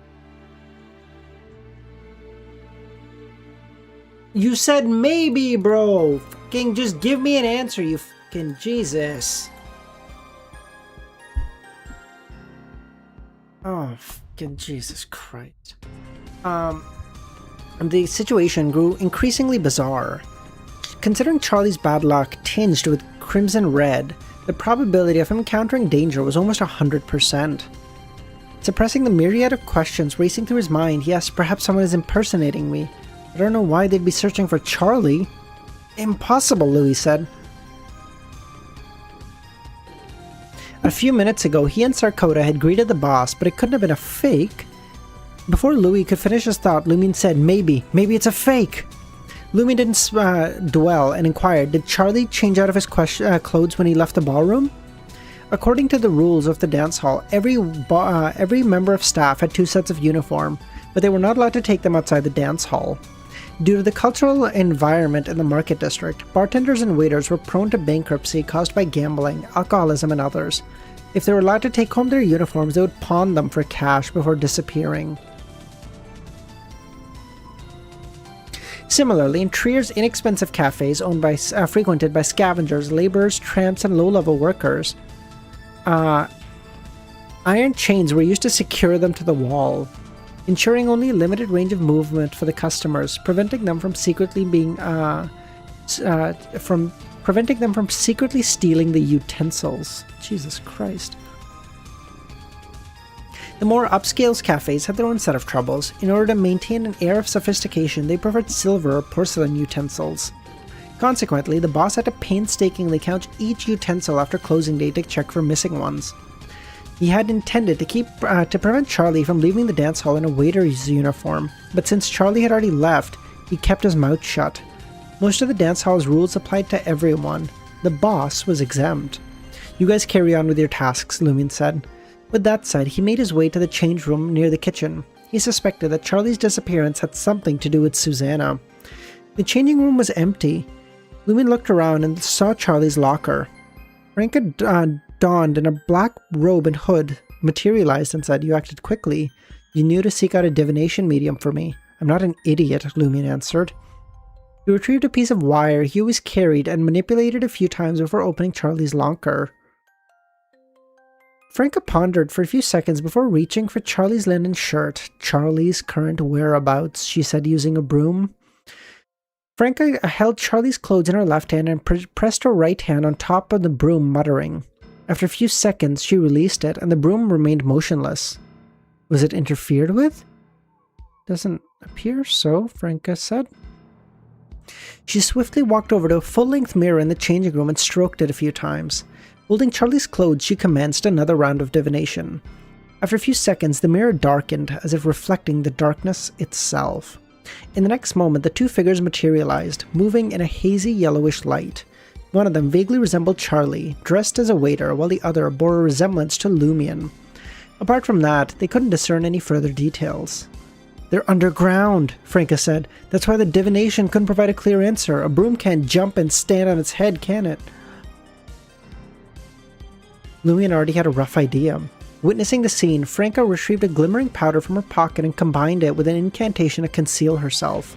[SPEAKER 1] "You said maybe, bro! Fucking just give me an answer, you fucking Jesus!" Oh, fucking Jesus Christ. The situation grew increasingly bizarre. Considering Charlie's bad luck tinged with crimson red, the probability of him encountering danger was almost 100%. Suppressing the myriad of questions racing through his mind, he asked, "Perhaps someone is impersonating me. I don't know why they'd be searching for Charlie." "Impossible," Louis said. A few minutes ago, he and Sarkota had greeted the boss, but it couldn't have been a fake. Before Louis could finish his thought, Lumion said, maybe it's a fake." Lumion didn't dwell and inquired, "Did Charlie change out of his clothes when he left the ballroom?" According to the rules of the dance hall, every member of staff had 2 sets of uniform, but they were not allowed to take them outside the dance hall. Due to the cultural environment in the market district, bartenders and waiters were prone to bankruptcy caused by gambling, alcoholism, and others. If they were allowed to take home their uniforms, they would pawn them for cash before disappearing. Similarly, in Trier's inexpensive cafes frequented by scavengers, laborers, tramps, and low-level workers, iron chains were used to secure them to the wall, ensuring only a limited range of movement for the customers, preventing them from secretly stealing the utensils. Jesus Christ. The more upscale cafes had their own set of troubles. In order to maintain an air of sophistication, they preferred silver or porcelain utensils. Consequently, the boss had to painstakingly count each utensil after closing day to check for missing ones. He had intended to prevent Charlie from leaving the dance hall in a waiter's uniform, but since Charlie had already left, he kept his mouth shut. Most of the dance hall's rules applied to everyone. The boss was exempt. "You guys carry on with your tasks," Lumion said. With that said, he made his way to the change room near the kitchen. He suspected that Charlie's disappearance had something to do with Susanna. The changing room was empty. Lumion looked around and saw Charlie's locker. Franca donned in a black robe and hood, materialized and said, "You acted quickly. You knew to seek out a divination medium for me." "I'm not an idiot," Lumion answered. He retrieved a piece of wire he always carried and manipulated a few times before opening Charlie's locker. Franca pondered for a few seconds before reaching for Charlie's linen shirt. "Charlie's current whereabouts," she said using a broom. Franca held Charlie's clothes in her left hand and pressed her right hand on top of the broom, muttering. After a few seconds, she released it, and the broom remained motionless. "Was it interfered with?" "Doesn't appear so," Franca said. She swiftly walked over to a full-length mirror in the changing room and stroked it a few times. Holding Charlie's clothes, she commenced another round of divination. After a few seconds, the mirror darkened, as if reflecting the darkness itself. In the next moment, the 2 figures materialized, moving in a hazy yellowish light. One of them vaguely resembled Charlie, dressed as a waiter, while the other bore a resemblance to Lumion. Apart from that, they couldn't discern any further details. They're underground, Franca said. That's why the divination couldn't provide a clear answer. A broom can't jump and stand on its head, can it? Lumion already had a rough idea. Witnessing the scene, Franca retrieved a glimmering powder from her pocket and combined it with an incantation to conceal herself.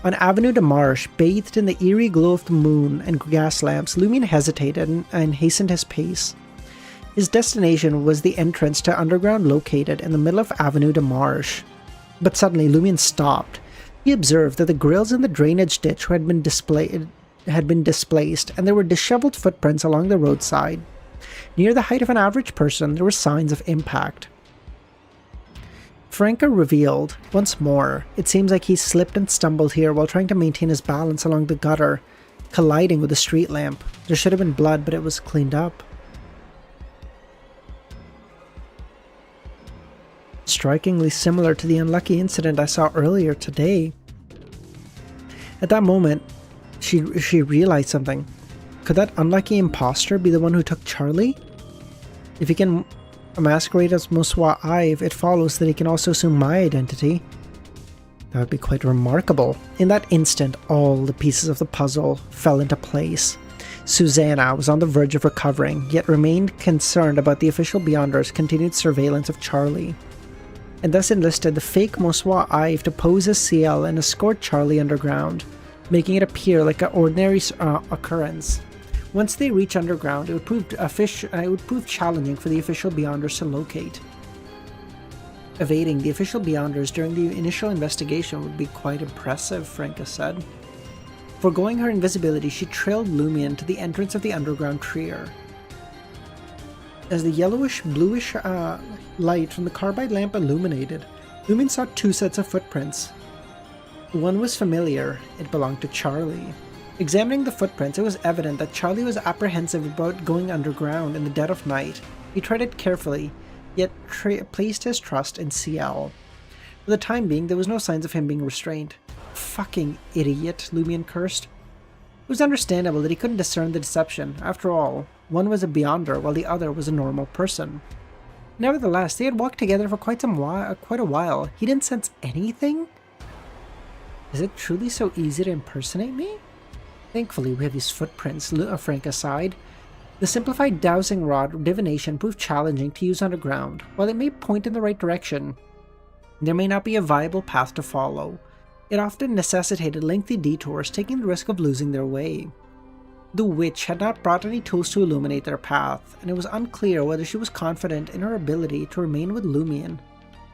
[SPEAKER 1] On Avenue de Marche, bathed in the eerie glow of the moon and gas lamps, Lumion hesitated and hastened his pace. His destination was the entrance to underground located in the middle of Avenue de Marche. But suddenly Lumion stopped. He observed that the grills in the drainage ditch had been displaced, and there were disheveled footprints along the roadside. Near the height of an average person, there were signs of impact. Franca revealed, once more, it seems like he slipped and stumbled here while trying to maintain his balance along the gutter, colliding with a street lamp. There should have been blood, but it was cleaned up. Strikingly similar to the unlucky incident I saw earlier today. At that moment, she realized something. Could that unlucky imposter be the one who took Charlie? If he can masquerade as COI I'm, it follows that he can also assume my identity. That would be quite remarkable. In that instant, all the pieces of the puzzle fell into place. Susanna was on the verge of recovering, yet remained concerned about the official Beyonder's continued surveillance of Charlie, and thus enlisted the fake COI I'm to pose as CL and escort Charlie underground, making it appear like an ordinary occurrence. Once they reach underground, it would prove challenging for the official Beyonders to locate. Evading the official Beyonders during the initial investigation would be quite impressive, Franca said. Foregoing her invisibility, she trailed Lumion to the entrance of the underground trier. As the yellowish-bluish light from the carbide lamp illuminated, Lumion saw two sets of footprints. One was familiar. It belonged to Charlie. Examining the footprints, it was evident that Charlie was apprehensive about going underground in the dead of night. He treaded carefully, yet placed his trust in CL. For the time being, there was no signs of him being restrained. Fucking idiot, Lumion cursed. It was understandable that he couldn't discern the deception. After all, one was a Beyonder while the other was a normal person. Nevertheless, they had walked together for quite a while. He didn't sense anything? Is it truly so easy to impersonate me? Thankfully, we have these footprints, Franca sighed. The simplified dowsing rod divination proved challenging to use underground. While it may point in the right direction, there may not be a viable path to follow. It often necessitated lengthy detours, taking the risk of losing their way. The witch had not brought any tools to illuminate their path, and it was unclear whether she was confident in her ability to remain with Lumion,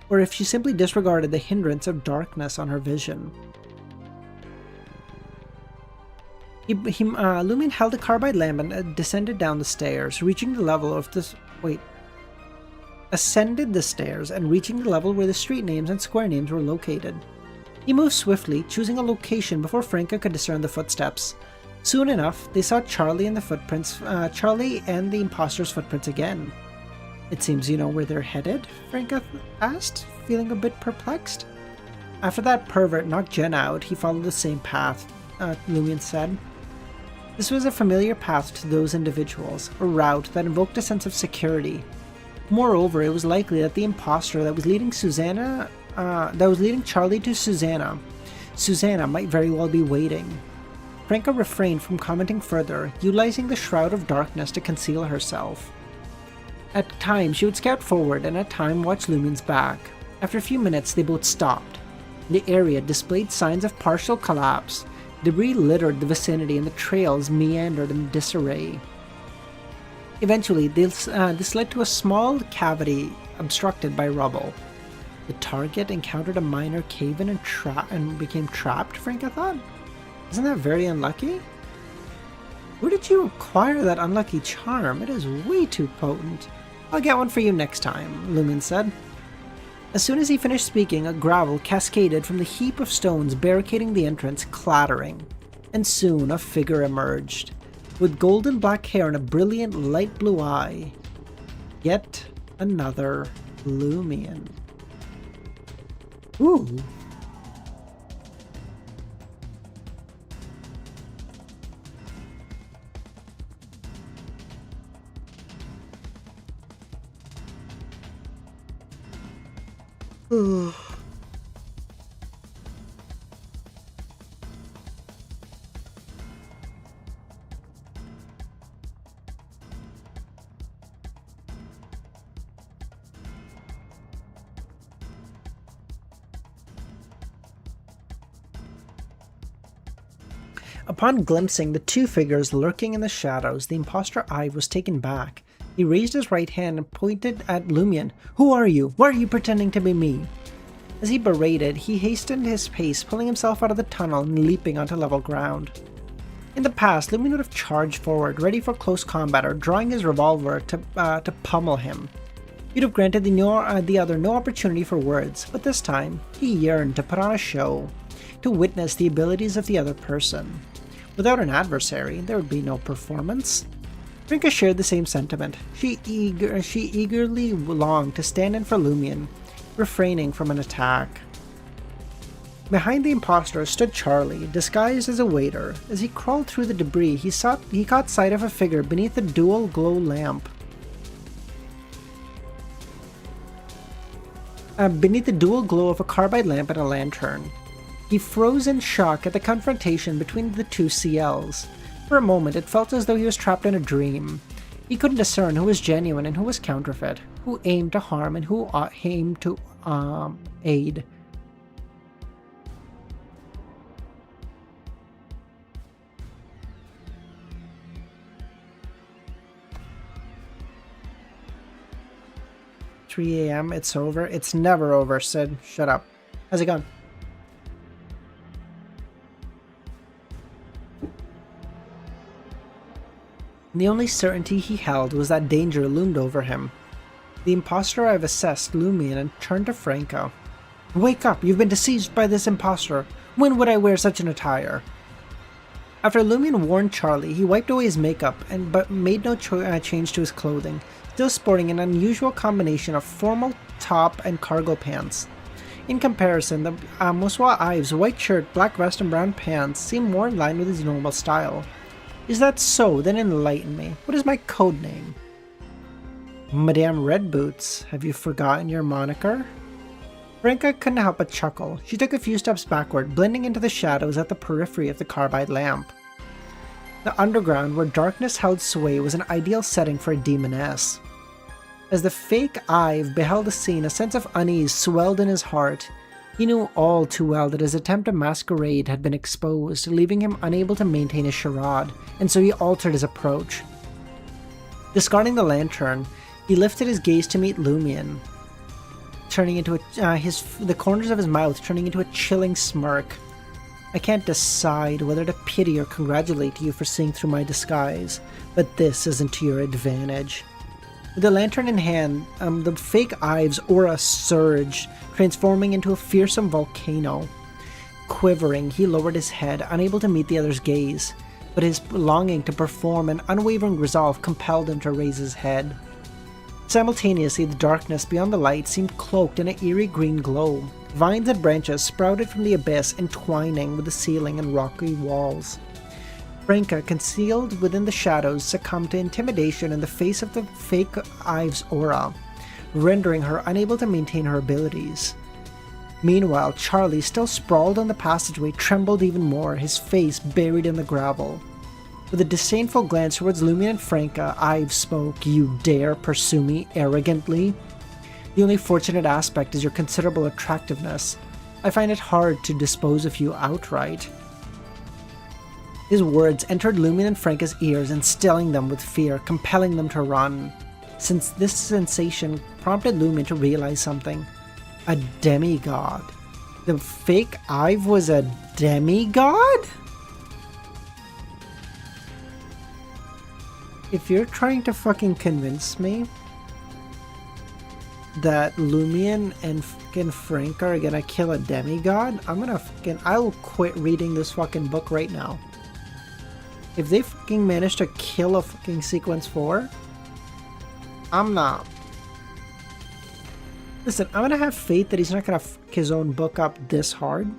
[SPEAKER 1] or if she simply disregarded the hindrance of darkness on her vision. Lumion held a carbide lamp and descended down the stairs, ascended the stairs and reaching the level where the street names and square names were located. He moved swiftly, choosing a location before Franca could discern the footsteps. Soon enough, they saw Charlie and the imposter's footprints again. It seems you know where they're headed? Franca asked, feeling a bit perplexed. After that pervert knocked Jen out, he followed the same path, Lumion said. This was a familiar path to those individuals, a route that invoked a sense of security. Moreover, it was likely that the imposter that was leading Charlie to Susanna might very well be waiting. Franca refrained from commenting further, utilizing the shroud of darkness to conceal herself. At times, she would scout forward and at times watch Lumion's back. After a few minutes, they both stopped. The area displayed signs of partial collapse. Debris littered the vicinity and the trails meandered in disarray. Eventually, this led to a small cavity obstructed by rubble. The target encountered a minor cave-in and became trapped, Franca thought. Isn't that very unlucky? Where did you acquire that unlucky charm? It is way too potent. I'll get one for you next time, Lumion said. As soon as he finished speaking, a gravel cascaded from the heap of stones barricading the entrance, clattering. And soon a figure emerged, with golden black hair and a brilliant light blue eye. Yet another Lumion. Ooh. Upon glimpsing the two figures lurking in the shadows, the imposter Ive was taken back. He raised his right hand and pointed at Lumion. "Who are you? Why are you pretending to be me?" As he berated, he hastened his pace, pulling himself out of the tunnel and leaping onto level ground. In the past, Lumion would have charged forward, ready for close combat or drawing his revolver to pummel him. You'd have granted the other no opportunity for words, but this time, he yearned to put on a show, to witness the abilities of the other person. Without an adversary, there would be no performance. Franca shared the same sentiment. She eagerly longed to stand in for Lumion, refraining from an attack. Behind the imposter stood Charlie, disguised as a waiter. As he crawled through the debris, he caught sight of a figure beneath a dual glow lamp. Beneath the dual glow of a carbide lamp and a lantern. He froze in shock at the confrontation between the two CLs. For a moment, it felt as though he was trapped in a dream. He couldn't discern who was genuine and who was counterfeit, who aimed to harm and who aimed to aid. "3 a.m. It's over." "It's never over," Sid. "Shut up." "How's it going?" The only certainty he held was that danger loomed over him. The imposter I've assessed Lumion and turned to Franco. "Wake up! You've been deceived by this imposter! When would I wear such an attire?" After Lumion warned Charlie, he wiped away his makeup but made no change to his clothing, still sporting an unusual combination of formal top and cargo pants. In comparison, the Moswa Ives' white shirt, black vest, and brown pants seemed more in line with his normal style. "Is that so? Then enlighten me. What is my code name?" "Madame Red Boots. Have you forgotten your moniker?" Franca couldn't help but chuckle. She took a few steps backward, blending into the shadows at the periphery of the carbide lamp. The underground, where darkness held sway, was an ideal setting for a demoness. As the fake Ive beheld the scene, a sense of unease swelled in his heart. He knew all too well that his attempt at masquerade had been exposed, leaving him unable to maintain his charade, and so he altered his approach. Discarding the lantern, he lifted his gaze to meet Lumion, turning into the corners of his mouth turning into a chilling smirk. "I can't decide whether to pity or congratulate you for seeing through my disguise, but this isn't to your advantage." With the lantern in hand, the fake Ive's aura surged, transforming into a fearsome volcano. Quivering, he lowered his head, unable to meet the other's gaze, but his longing to perform and unwavering resolve compelled him to raise his head. Simultaneously, the darkness beyond the light seemed cloaked in an eerie green glow. Vines and branches sprouted from the abyss, entwining with the ceiling and rocky walls. Franca, concealed within the shadows, succumbed to intimidation in the face of the fake Ive's aura, rendering her unable to maintain her abilities. Meanwhile, Charlie, still sprawled on the passageway, trembled even more, his face buried in the gravel. With a disdainful glance towards Lumion and Franca, Ive spoke. "You dare pursue me arrogantly? The only fortunate aspect is your considerable attractiveness. I find it hard to dispose of you outright." His words entered Lumion and Franca's ears, instilling them with fear, compelling them to run. Since this sensation prompted Lumion to realize something. A demigod. The fake Ive was a demigod? If you're trying to fucking convince me that Lumion and fucking Franca are gonna kill a demigod, I'll quit reading this fucking book right now. If they fucking manage to kill a fucking Sequence 4, I'm not. Listen, I'm gonna have faith that he's not gonna fuck his own book up this hard.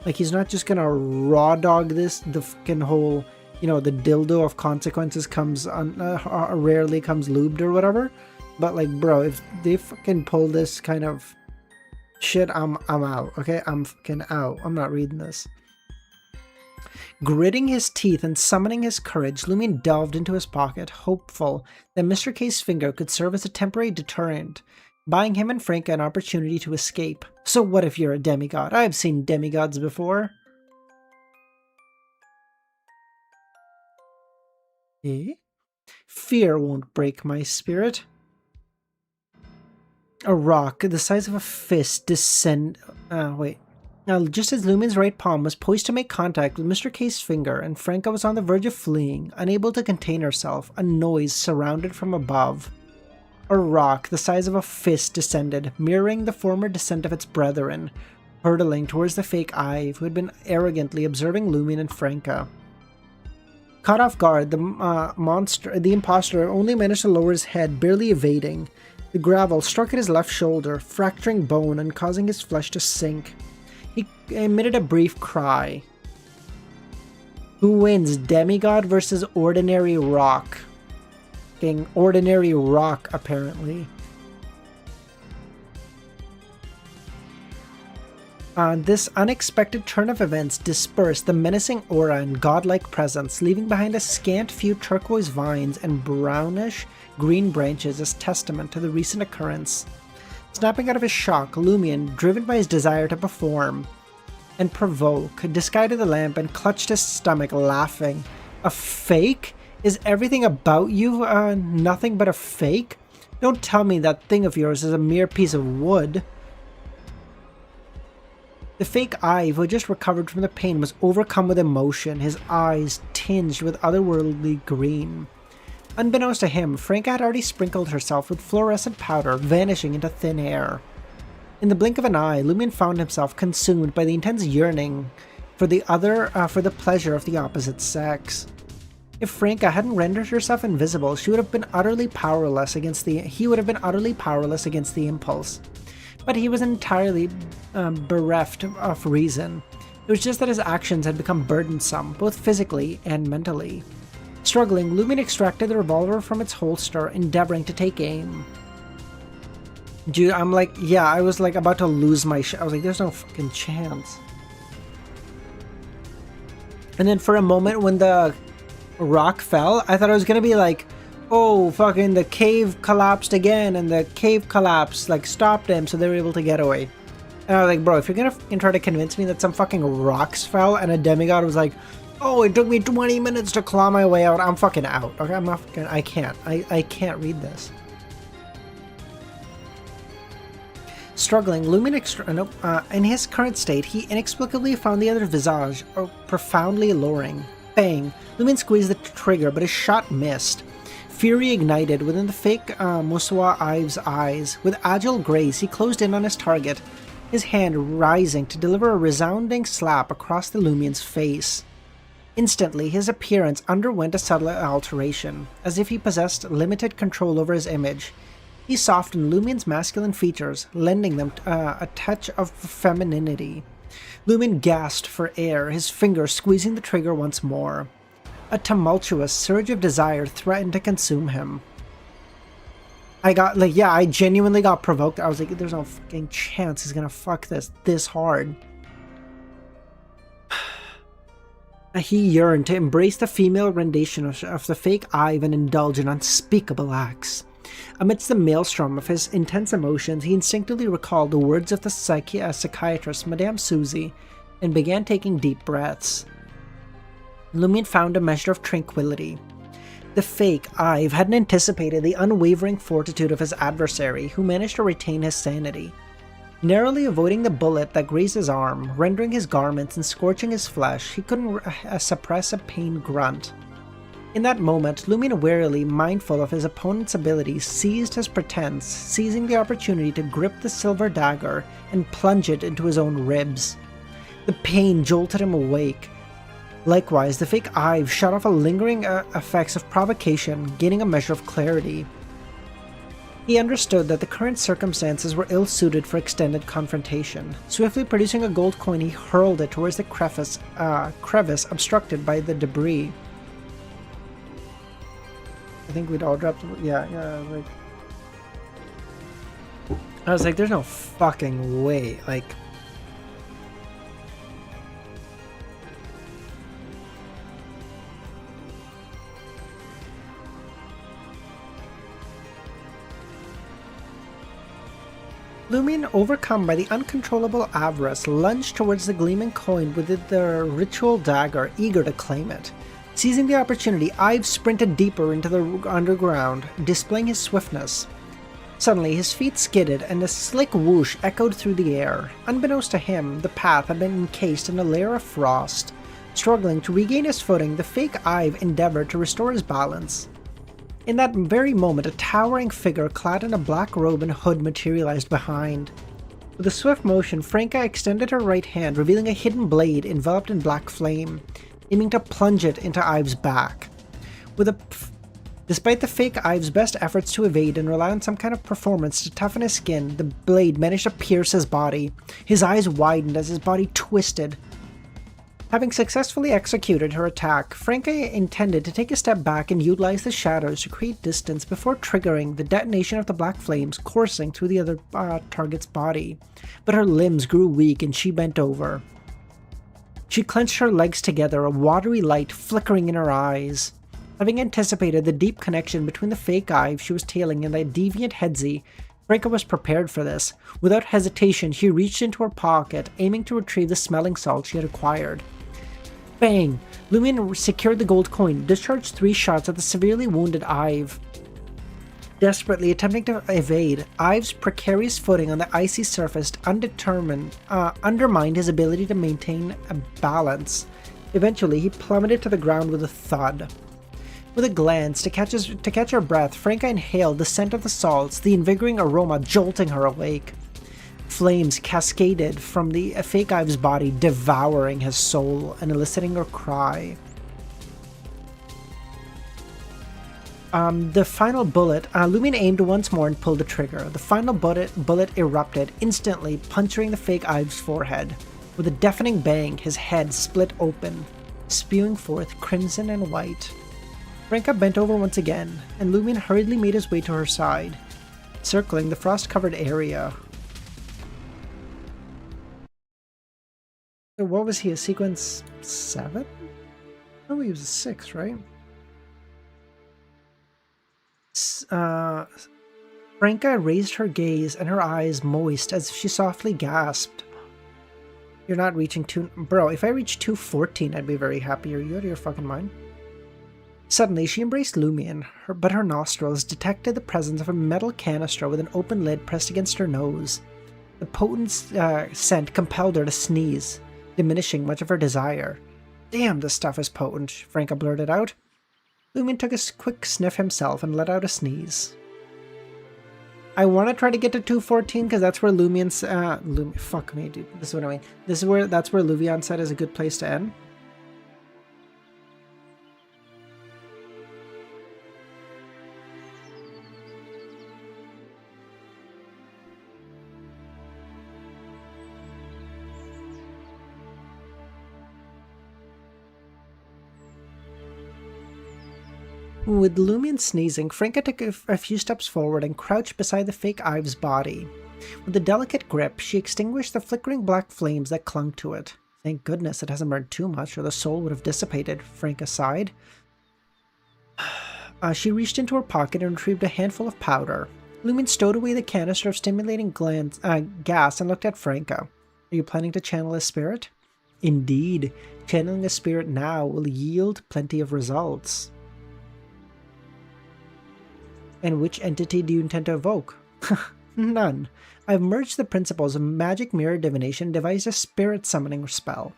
[SPEAKER 1] Like, he's not just gonna raw dog this, the fucking whole, the dildo of consequences rarely comes lubed or whatever. But, like, bro, if they fucking pull this kind of shit, I'm out, okay? I'm fucking out. I'm not reading this. Gritting his teeth and summoning his courage, Lumion delved into his pocket, hopeful that Mr. K's finger could serve as a temporary deterrent, buying him and Franca an opportunity to escape. So what if you're a demigod? I've seen demigods before. Eh? Fear won't break my spirit. A rock the size of a fist wait. Now, just as Lumien's right palm was poised to make contact with Mr. K's finger and Franca was on the verge of fleeing, unable to contain herself, a noise surrounded from above. A rock the size of a fist descended, mirroring the former descent of its brethren, hurtling towards the fake Ive, who had been arrogantly observing Lumien and Franca. Caught off guard, the imposter only managed to lower his head, barely evading. The gravel struck at his left shoulder, fracturing bone and causing his flesh to sink. He emitted a brief cry. Who wins, demigod versus ordinary rock? Fucking ordinary rock, apparently. This unexpected turn of events dispersed the menacing aura and godlike presence, leaving behind a scant few turquoise vines and brownish green branches as testament to the recent occurrence. Snapping out of his shock, Lumien, driven by his desire to perform and provoke, discarded the lamp and clutched his stomach, laughing. A fake? Is everything about you nothing but a fake? Don't tell me that thing of yours is a mere piece of wood. The fake Ive, who had just recovered from the pain, was overcome with emotion, his eyes tinged with otherworldly green. Unbeknownst to him, Franca had already sprinkled herself with fluorescent powder, vanishing into thin air. In the blink of an eye, Lumien found himself consumed by the intense yearning for the pleasure of the opposite sex. If Franca hadn't rendered herself invisible, he would have been utterly powerless against the impulse. But he was entirely bereft of reason. It was just that his actions had become burdensome, both physically and mentally. Struggling, Lumien extracted the revolver from its holster, endeavoring to take aim. Dude, I'm like, yeah, I was like about to lose my shit. I was like, there's no fucking chance. And then for a moment when the rock fell, I thought it was gonna be like, oh, fucking the cave collapsed again, and the cave collapse like stopped them, so they were able to get away. And I was like, bro, if you're gonna fucking try to convince me that some fucking rocks fell and a demigod was like, oh, it took me 20 minutes to claw my way out, I'm fucking out. Okay, I'm not fucking, I can't read this. Struggling, Lumien in his current state, he inexplicably found the other visage profoundly alluring. Bang! Lumien squeezed the trigger, but his shot missed. Fury ignited within the fake Muswa Ive's eyes. With agile grace, he closed in on his target, his hand rising to deliver a resounding slap across the Lumien's face. Instantly, his appearance underwent a subtle alteration, as if he possessed limited control over his image. He softened Lumien's masculine features, lending them a touch of femininity. Lumien gasped for air, his fingers squeezing the trigger once more. A tumultuous surge of desire threatened to consume him. I genuinely got provoked. I was like, there's no fucking chance he's gonna fuck this hard. He yearned to embrace the female rendition of the fake Ive and indulge in unspeakable acts. Amidst the maelstrom of his intense emotions, he instinctively recalled the words of the psychiatrist, Madame Susie, and began taking deep breaths. Lumien found a measure of tranquility. The fake Ive hadn't anticipated the unwavering fortitude of his adversary, who managed to retain his sanity. Narrowly avoiding the bullet that grazed his arm, rendering his garments and scorching his flesh, he couldn't suppress a pained grunt. In that moment, Lumien, warily mindful of his opponent's abilities, seized his pretense, seizing the opportunity to grip the silver dagger and plunge it into his own ribs. The pain jolted him awake. Likewise, the fake Ive shut off a lingering effects of provocation, gaining a measure of clarity. He understood that the current circumstances were ill-suited for extended confrontation. Swiftly producing a gold coin, he hurled it towards the crevice obstructed by the debris. I think we'd all dropped. Yeah. I was like, there's no fucking way. Like, Lumien, overcome by the uncontrollable avarice, lunged towards the gleaming coin with the ritual dagger, eager to claim it. Seizing the opportunity, Ives sprinted deeper into the underground, displaying his swiftness. Suddenly, his feet skidded and a slick whoosh echoed through the air. Unbeknownst to him, the path had been encased in a layer of frost. Struggling to regain his footing, the fake Ive endeavored to restore his balance. In that very moment, a towering figure clad in a black robe and hood materialized behind. With a swift motion, Franca extended her right hand, revealing a hidden blade enveloped in black flame, aiming to plunge it into Ive's back. Despite the fake Ive's best efforts to evade and rely on some kind of performance to toughen his skin, the blade managed to pierce his body. His eyes widened as his body twisted. Having successfully executed her attack, Franca intended to take a step back and utilize the shadows to create distance before triggering the detonation of the black flames coursing through the other target's body. But her limbs grew weak and she bent over. She clenched her legs together, a watery light flickering in her eyes. Having anticipated the deep connection between the fake Ive she was tailing and the deviant Hedzi, Franca was prepared for this. Without hesitation, she reached into her pocket, aiming to retrieve the smelling salt she had acquired. Bang! Lumion secured the gold coin, discharged 3 shots at the severely wounded Ive. Desperately attempting to evade, Ive's precarious footing on the icy surface undermined his ability to maintain a balance. Eventually, he plummeted to the ground with a thud. With a glance to catch her breath, Franca inhaled the scent of the salts, the invigorating aroma jolting her awake. Flames cascaded from the fake Ive's body, devouring his soul and eliciting her cry. The final bullet, Lumion aimed once more and pulled the trigger. The final bullet erupted, instantly puncturing the fake Ive's forehead. With a deafening bang, his head split open, spewing forth crimson and white. Franca bent over once again, and Lumion hurriedly made his way to her side, circling the frost-covered area. So what was he, a sequence 7? Oh, he was a 6, right? Franca raised her gaze and her eyes moist as if she softly gasped. You're not reaching 2... Bro, if I reach 214, I'd be very happy. Are you out of your fucking mind? Suddenly, she embraced Lumion, but her nostrils detected the presence of a metal canister with an open lid pressed against her nose. The potent scent compelled her to sneeze, diminishing much of her desire. Damn, this stuff is potent, Franca blurted out. Lumion took a quick sniff himself and let out a sneeze. I want to try to get to 214 because that's where Lumion's... fuck me, dude. This is what I mean. That's where Luvion said is a good place to end. With Lumion sneezing, Franca took a few steps forward and crouched beside the fake Ive's body. With a delicate grip, she extinguished the flickering black flames that clung to it. Thank goodness it hasn't burned too much, or the soul would have dissipated, Franca sighed. She reached into her pocket and retrieved a handful of powder. Lumion stowed away the canister of stimulating gas and looked at Franca. Are you planning to channel a spirit? Indeed, channeling a spirit now will yield plenty of results. And which entity do you intend to evoke? None. I've merged the principles of magic mirror divination and devised a spirit summoning spell.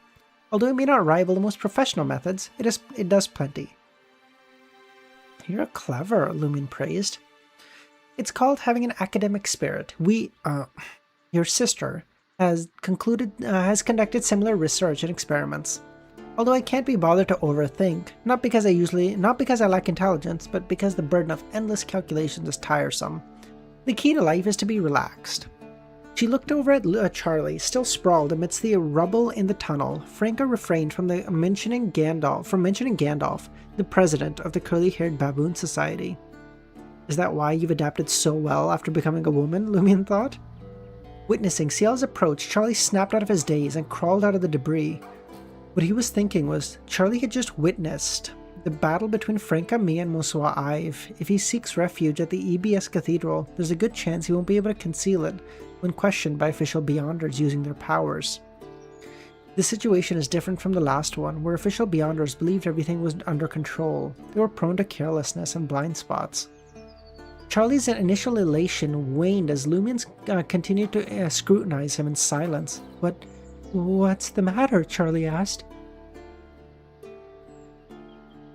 [SPEAKER 1] Although it may not rival the most professional methods, it does plenty. You're clever, Lumion praised. It's called having an academic spirit. Your sister, has conducted similar research and experiments. Although I can't be bothered to overthink, not because I lack intelligence, but because the burden of endless calculations is tiresome. The key to life is to be relaxed. She looked over at Charlie, still sprawled amidst the rubble in the tunnel. Franca refrained from mentioning Gandalf, the president of the curly-haired baboon society. Is that why you've adapted so well after becoming a woman? Lumion thought. Witnessing Ciel's approach, Charlie snapped out of his daze and crawled out of the debris. What he was thinking was, Charlie had just witnessed the battle between Franca, me, and Monsieur Ive. If he seeks refuge at the EBS Cathedral, there's a good chance he won't be able to conceal it when questioned by official Beyonders using their powers. This situation is different from the last one, where official Beyonders believed everything was under control. They were prone to carelessness and blind spots. Charlie's initial elation waned as Lumians continued to scrutinize him in silence. What's the matter? Charlie asked.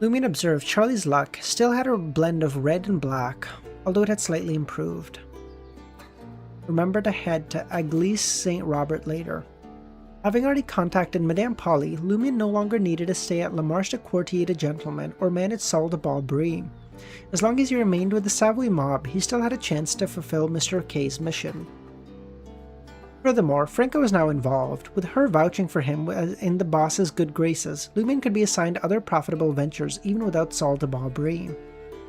[SPEAKER 1] Lumian observed Charlie's luck still had a blend of red and black, although it had slightly improved. Remember to head to Église St. Robert later. Having already contacted Madame Polly, Lumian no longer needed to stay at La Marche de Courtier de Gentlemen or manage Salle de Brie. As long as he remained with the Savoy mob, he still had a chance to fulfill Mr. K's mission. Furthermore, Franca was now involved. With her vouching for him in the boss's good graces, Lumian could be assigned other profitable ventures even without Salle de Brie.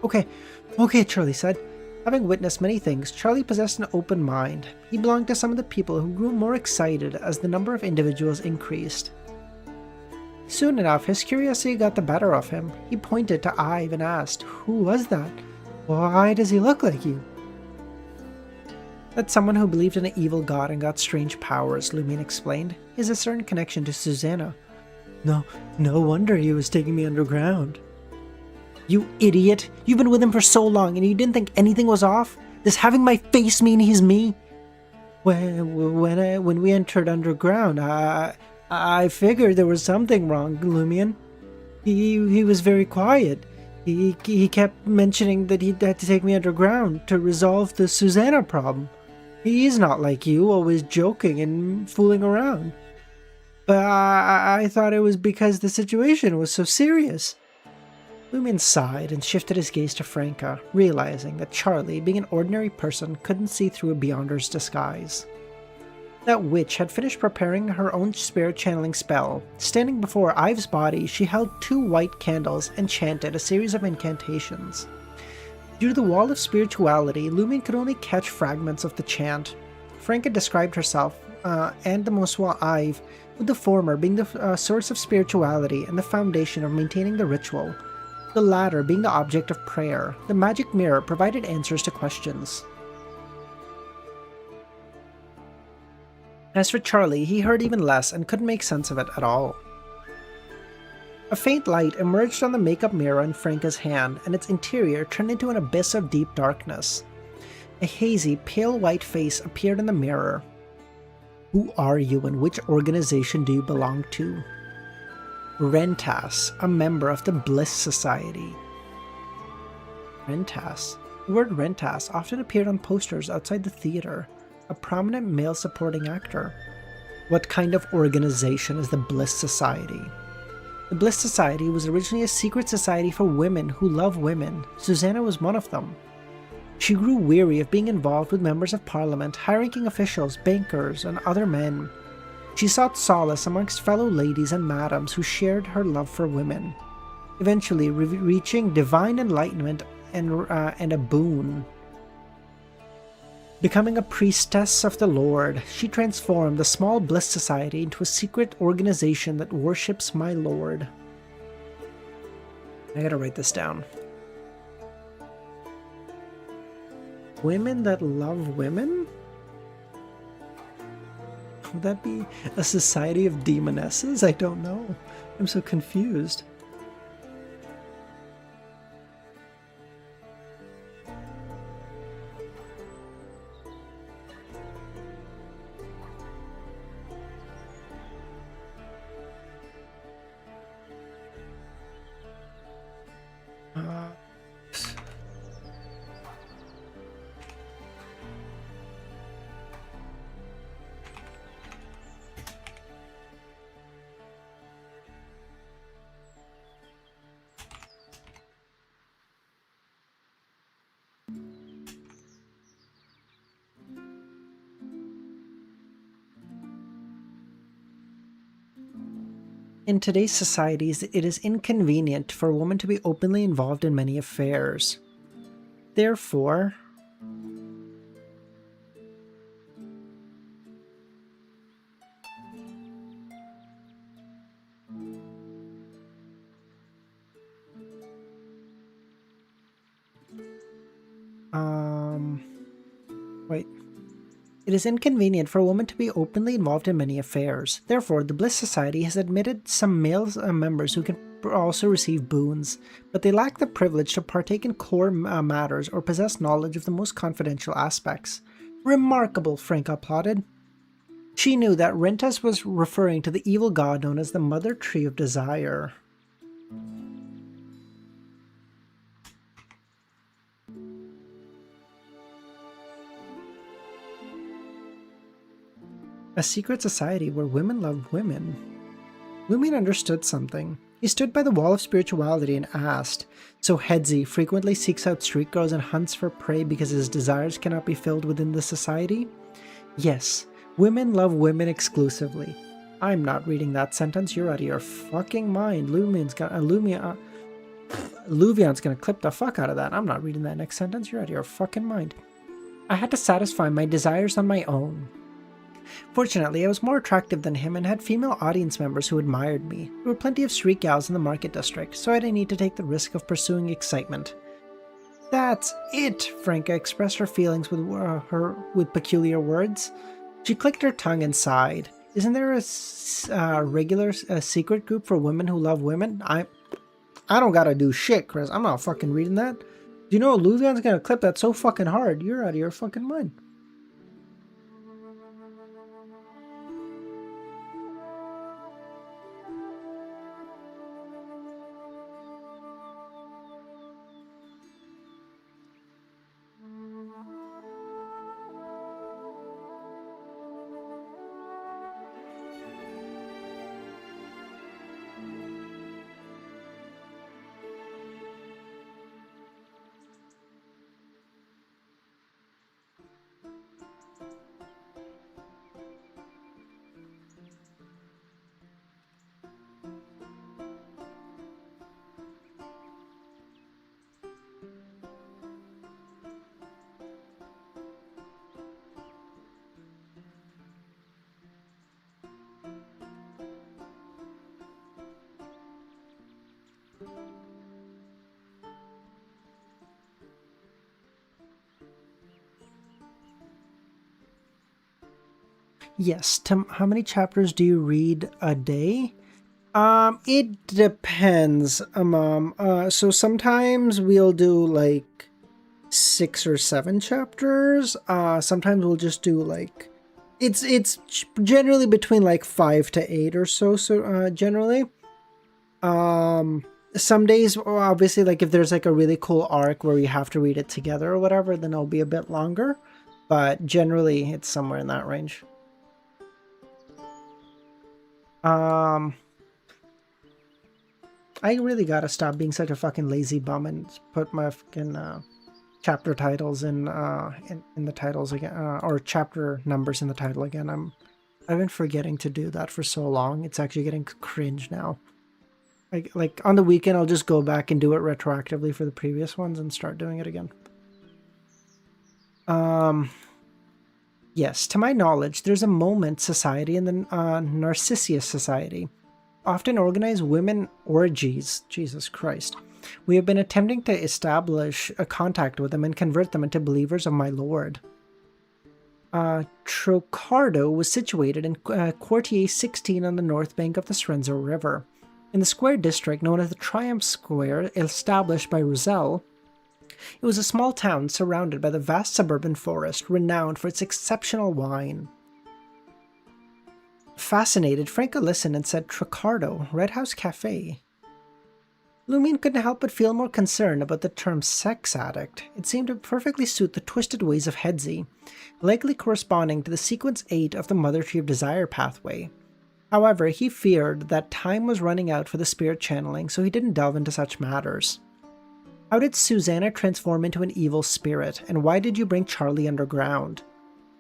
[SPEAKER 1] Okay, Charlie said. Having witnessed many things, Charlie possessed an open mind. He belonged to some of the people who grew more excited as the number of individuals increased. Soon enough, his curiosity got the better of him. He pointed to Ive and asked, "Who was that? Why does he look like you?" "That's someone who believed in an evil god and got strange powers," Lumian explained. "He has a certain connection to Susanna." No wonder he was taking me underground." "You idiot! You've been with him for so long and you didn't think anything was off? Does having my face mean he's me?" When we entered underground, I figured there was something wrong, Lumian. He was very quiet. He kept mentioning that he had to take me underground to resolve the Susanna problem. He's not like you, always joking and fooling around. But I thought it was because the situation was so serious." Lumian sighed and shifted his gaze to Franca, realizing that Charlie, being an ordinary person, couldn't see through a Beyonder's disguise. That witch had finished preparing her own spirit channeling spell. Standing before Ive's body, she held 2 white candles and chanted a series of incantations. Due to the wall of spirituality, Lumian could only catch fragments of the chant. Franca described herself and the Monsieur Ive, with the former being the source of spirituality and the foundation of maintaining the ritual, the latter being the object of prayer. The magic mirror provided answers to questions. As for Charlie, he heard even less and couldn't make sense of it at all. A faint light emerged on the makeup mirror in Franca's hand, and its interior turned into an abyss of deep darkness. A hazy, pale white face appeared in the mirror. "Who are you and which organization do you belong to?" "Rentas, a member of the Bliss Society." Rentas? The word Rentas often appeared on posters outside the theater. A prominent male supporting actor. What kind of organization is the Bliss Society? The Bliss Society was originally a secret society for women who love women. Susanna was one of them. She grew weary of being involved with members of parliament, high-ranking officials, bankers, and other men. She sought solace amongst fellow ladies and madams who shared her love for women, eventually reaching divine enlightenment and a boon. Becoming a priestess of the Lord, she transformed the small Bliss Society into a secret organization that worships my Lord. I gotta write this down. Women that love women? Would that be a society of demonesses? I don't know. I'm so confused. In today's societies, it is inconvenient for a woman to be openly involved in many affairs. Therefore, wait. It is inconvenient for a woman to be openly involved in many affairs. Therefore, the Bliss Society has admitted some male members who can also receive boons, but they lack the privilege to partake in core matters or possess knowledge of the most confidential aspects. Remarkable, Frank applauded. She knew that Rentas was referring to the evil god known as the Mother Tree of Desire. A secret society where women loved women. Lumion understood something. He stood by the wall of spirituality and asked, "So Hedzi frequently seeks out street girls and hunts for prey because his desires cannot be filled within the society?" "Yes, women love women exclusively." I'm not reading that sentence. You're out of your fucking mind. Luvion's gonna clip the fuck out of that. I'm not reading that next sentence. You're out of your fucking mind. "I had to satisfy my desires on my own. Fortunately, I was more attractive than him and had female audience members who admired me. There were plenty of street gals in the market district, so I didn't need to take the risk of pursuing excitement." "That's it!" Franca expressed her feelings with peculiar words. She clicked her tongue and sighed. "Isn't there a regular secret group for women who love women?" I don't gotta do shit, Chris. I'm not fucking reading that. Do you know Luvion's gonna clip that so fucking hard? You're out of your fucking mind. Yes. How many chapters do you read a day? It depends, Mom. So sometimes we'll do like 6 or 7 chapters. Sometimes we'll just do like it's generally between like 5 to 8 or so. So generally, some days, obviously, like if there's like a really cool arc where you have to read it together or whatever, then it'll be a bit longer. But generally, it's somewhere in that range. I really gotta stop being such a fucking lazy bum and put my fucking chapter titles in the titles again, or chapter numbers in the title again. I've been forgetting to do that for so long. It's actually getting cringe now. Like on the weekend, I'll just go back and do it retroactively for the previous ones and start doing it again. Yes, to my knowledge, there's a moment society in the Narcissus Society. Often organize women orgies. Jesus Christ. We have been attempting to establish a contact with them and convert them into believers of my lord. Trocardo was situated in Quartier 16 on the north bank of the Srenzo River. In the square district known as the Triumph Square, established by Roselle, it was a small town surrounded by the vast suburban forest, renowned for its exceptional wine. Fascinated, Franca listened and said, "Trocardo, Red House Cafe." Lumion couldn't help but feel more concerned about the term sex addict. It seemed to perfectly suit the twisted ways of Hedzi, likely corresponding to the sequence 8 of the Mother Tree of Desire pathway. However, he feared that time was running out for the spirit channeling, so he didn't delve into such matters. How did Susanna transform into an evil spirit, and why did you bring Charlie underground?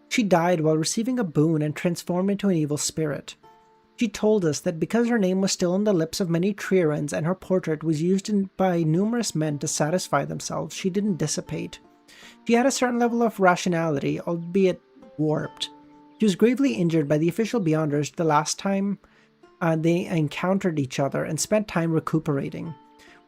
[SPEAKER 1] She died while receiving a boon and transformed into an evil spirit. She told us that because her name was still on the lips of many Triarans and her portrait was used by numerous men to satisfy themselves, she didn't dissipate. She had a certain level of rationality, albeit warped. She was gravely injured by the official Beyonders the last time they encountered each other and spent time recuperating.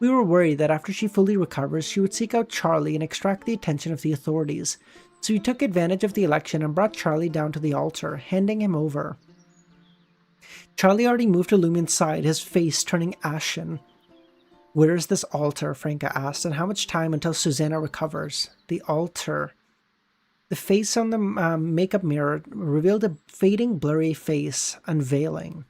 [SPEAKER 1] We were worried that after she fully recovers, she would seek out Charlie and extract the attention of the authorities. So he took advantage of the election and brought Charlie down to the altar, handing him over. Charlie already moved to Lumien's side, his face turning ashen. "Where is this altar?" Franca asked, "and how much time until Susanna recovers?" The altar. The face on the makeup mirror revealed a fading, blurry face, unveiling.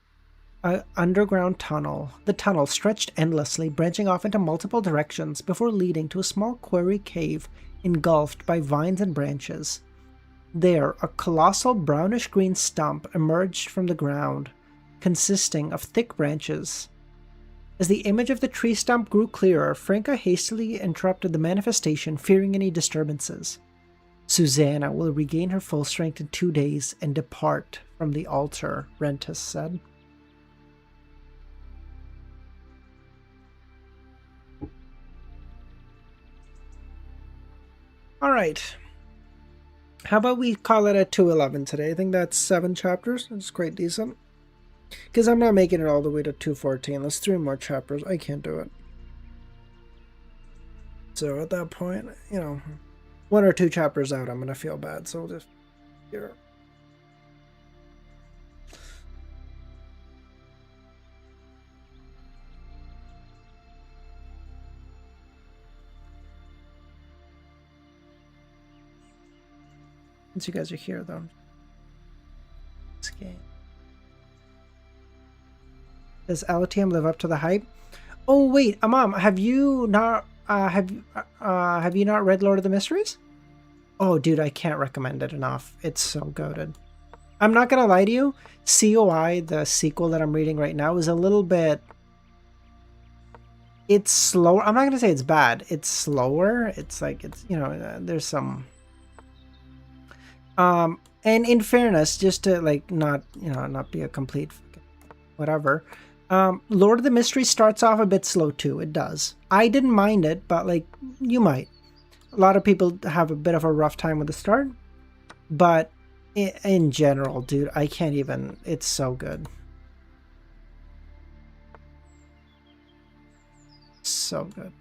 [SPEAKER 1] An underground tunnel. The tunnel stretched endlessly, branching off into multiple directions before leading to a small quarry cave engulfed by vines and branches. There, a colossal brownish-green stump emerged from the ground, consisting of thick branches. As the image of the tree stump grew clearer, Franca hastily interrupted the manifestation, fearing any disturbances. "Susanna will regain her full strength in 2 days and depart from the altar," Rentus said. All right. How about we call it at 211 today? I think that's 7 chapters. It's quite decent. Because I'm not making it all the way to 214. That's 3 more chapters. I can't do it. So at that point, 1 or 2 chapters out, I'm going to feel bad. So we'll just... Here. Once you guys are here, though. This game. Does LTM live up to the hype? Oh wait, Mom, have you not have you not read Lord of the Mysteries? Oh dude, I can't recommend it enough. It's so goated. I'm not gonna lie to you, COI, the sequel that I'm reading right now, is a little bit... It's slower. I'm not gonna say it's bad. It's slower. It's like, it's, there's some... And in fairness, just to like not be a complete whatever, Lord of the Mysteries starts off a bit slow too. It does. I didn't mind it, but like you might. A lot of people have a bit of a rough time with the start, but in general, dude, I can't even. It's so good. So good.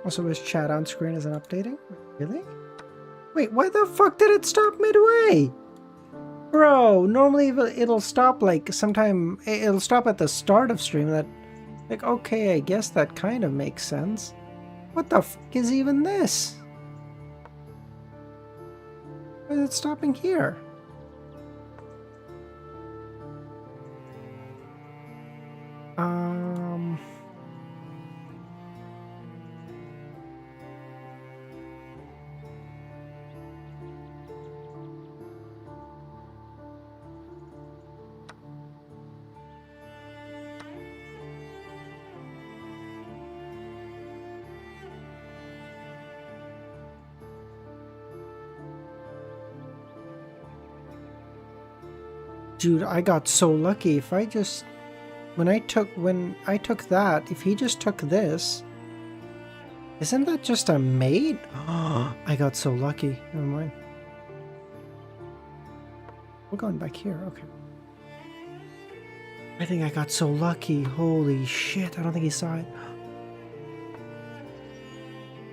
[SPEAKER 1] Also, his chat on screen isn't updating? Really? Wait, why the fuck did it stop midway? Bro, normally it'll stop like sometime, it'll stop at the start of stream. That, like, okay, I guess that kind of makes sense. What the fuck is even this? Why is it stopping here? Dude, I got so lucky. If I just... When I took that, if he just took this... Isn't that just a mate? Oh, I got so lucky. Never mind. We're going back here. Okay. I think I got so lucky. Holy shit. I don't think he saw it.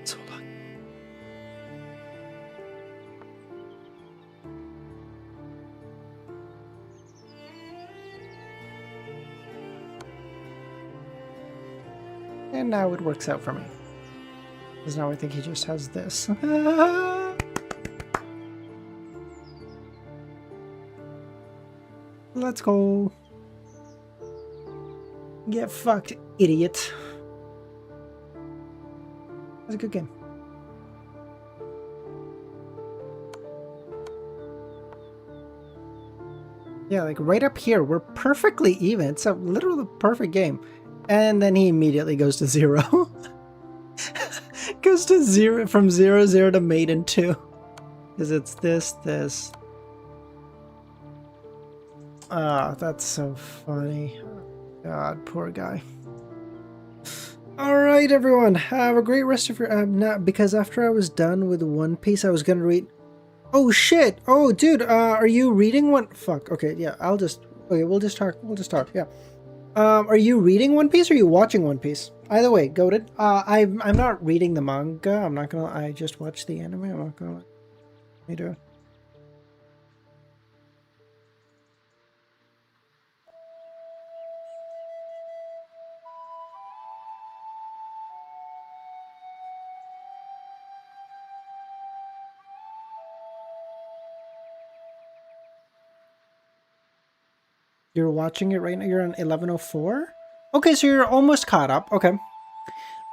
[SPEAKER 1] So lucky. And now it works out for me. Because now I think he just has this. Let's go. Get fucked, idiot. That's a good game. Yeah, like right up here, we're perfectly even. It's a literally perfect game. And then he immediately goes to 0. Goes to 0, from 0 to maiden 2. Because it's this. Ah, that's so funny. God, poor guy. All right, everyone. Have a great rest of your not because after I was done with One Piece, I was gonna read. Oh shit! Oh, dude. Are you reading one? Fuck. Okay. Yeah. I'll just. Okay. We'll just talk. We'll just talk. Yeah. Are you reading One Piece or are you watching One Piece? Either way, goated. I'm not reading the manga. I'm not gonna. I just watched the anime. I'm not gonna. Me do. You're watching it right now. You're on 11:04. Okay, so you're almost caught up. Okay.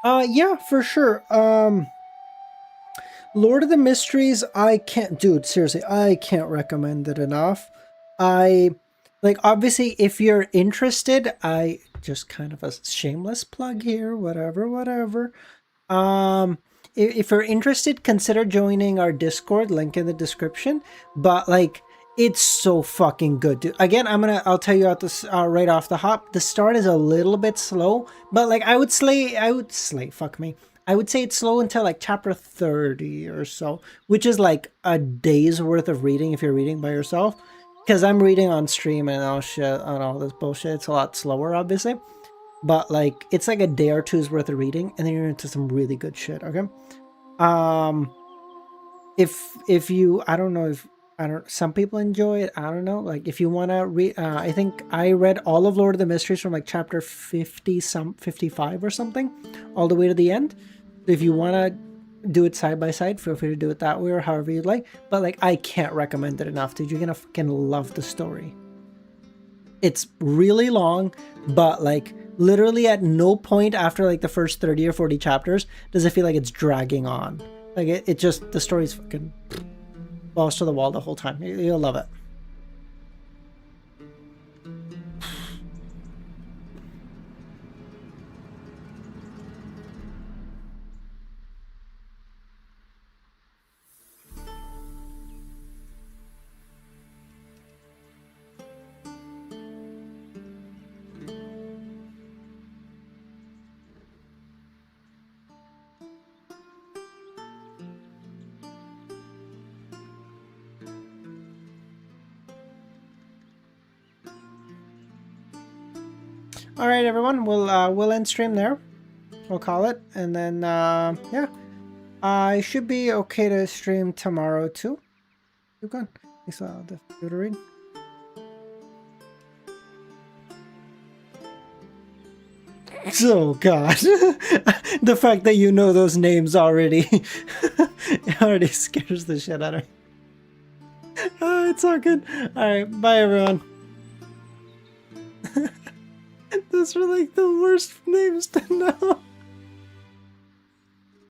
[SPEAKER 1] Yeah, for sure. Lord of the Mysteries, I can't, dude, seriously, I can't recommend it enough. I, like, obviously, if you're interested, I just kind of a shameless plug here, whatever. Um, if you're interested, consider joining our Discord, link in the description. But like, it's so fucking good, dude. Again, I'll tell you out this right off the hop. The start is a little bit slow, but like, I would slay. Fuck me. I would say it's slow until like chapter 30 or so, which is like a day's worth of reading if you're reading by yourself. Because I'm reading on stream and all shit and all this bullshit. It's a lot slower, obviously. But like it's like a day or two's worth of reading and then you're into some really good shit. Okay. If you, I don't know, if I don't, some people enjoy it, I don't know, like if you want to read, I think I read all of Lord of the Mysteries from like chapter 55 or something all the way to the end. If you want to do it side by side, feel free to do it that way or however you'd like, but like I can't recommend it enough, dude. You're gonna fucking love the story. It's really long, but like literally at no point after like the first 30 or 40 chapters does it feel like it's dragging on. Like it just, the story's fucking balls to the wall the whole time. You'll love it. All right, everyone. We'll end stream there. We'll call it, and then yeah, I should be okay to stream tomorrow too. You're good. So I'll do to read. Oh God, the fact that you know those names already already scares the shit out of me. It's all good. All right, bye everyone. Those are like the worst names to know.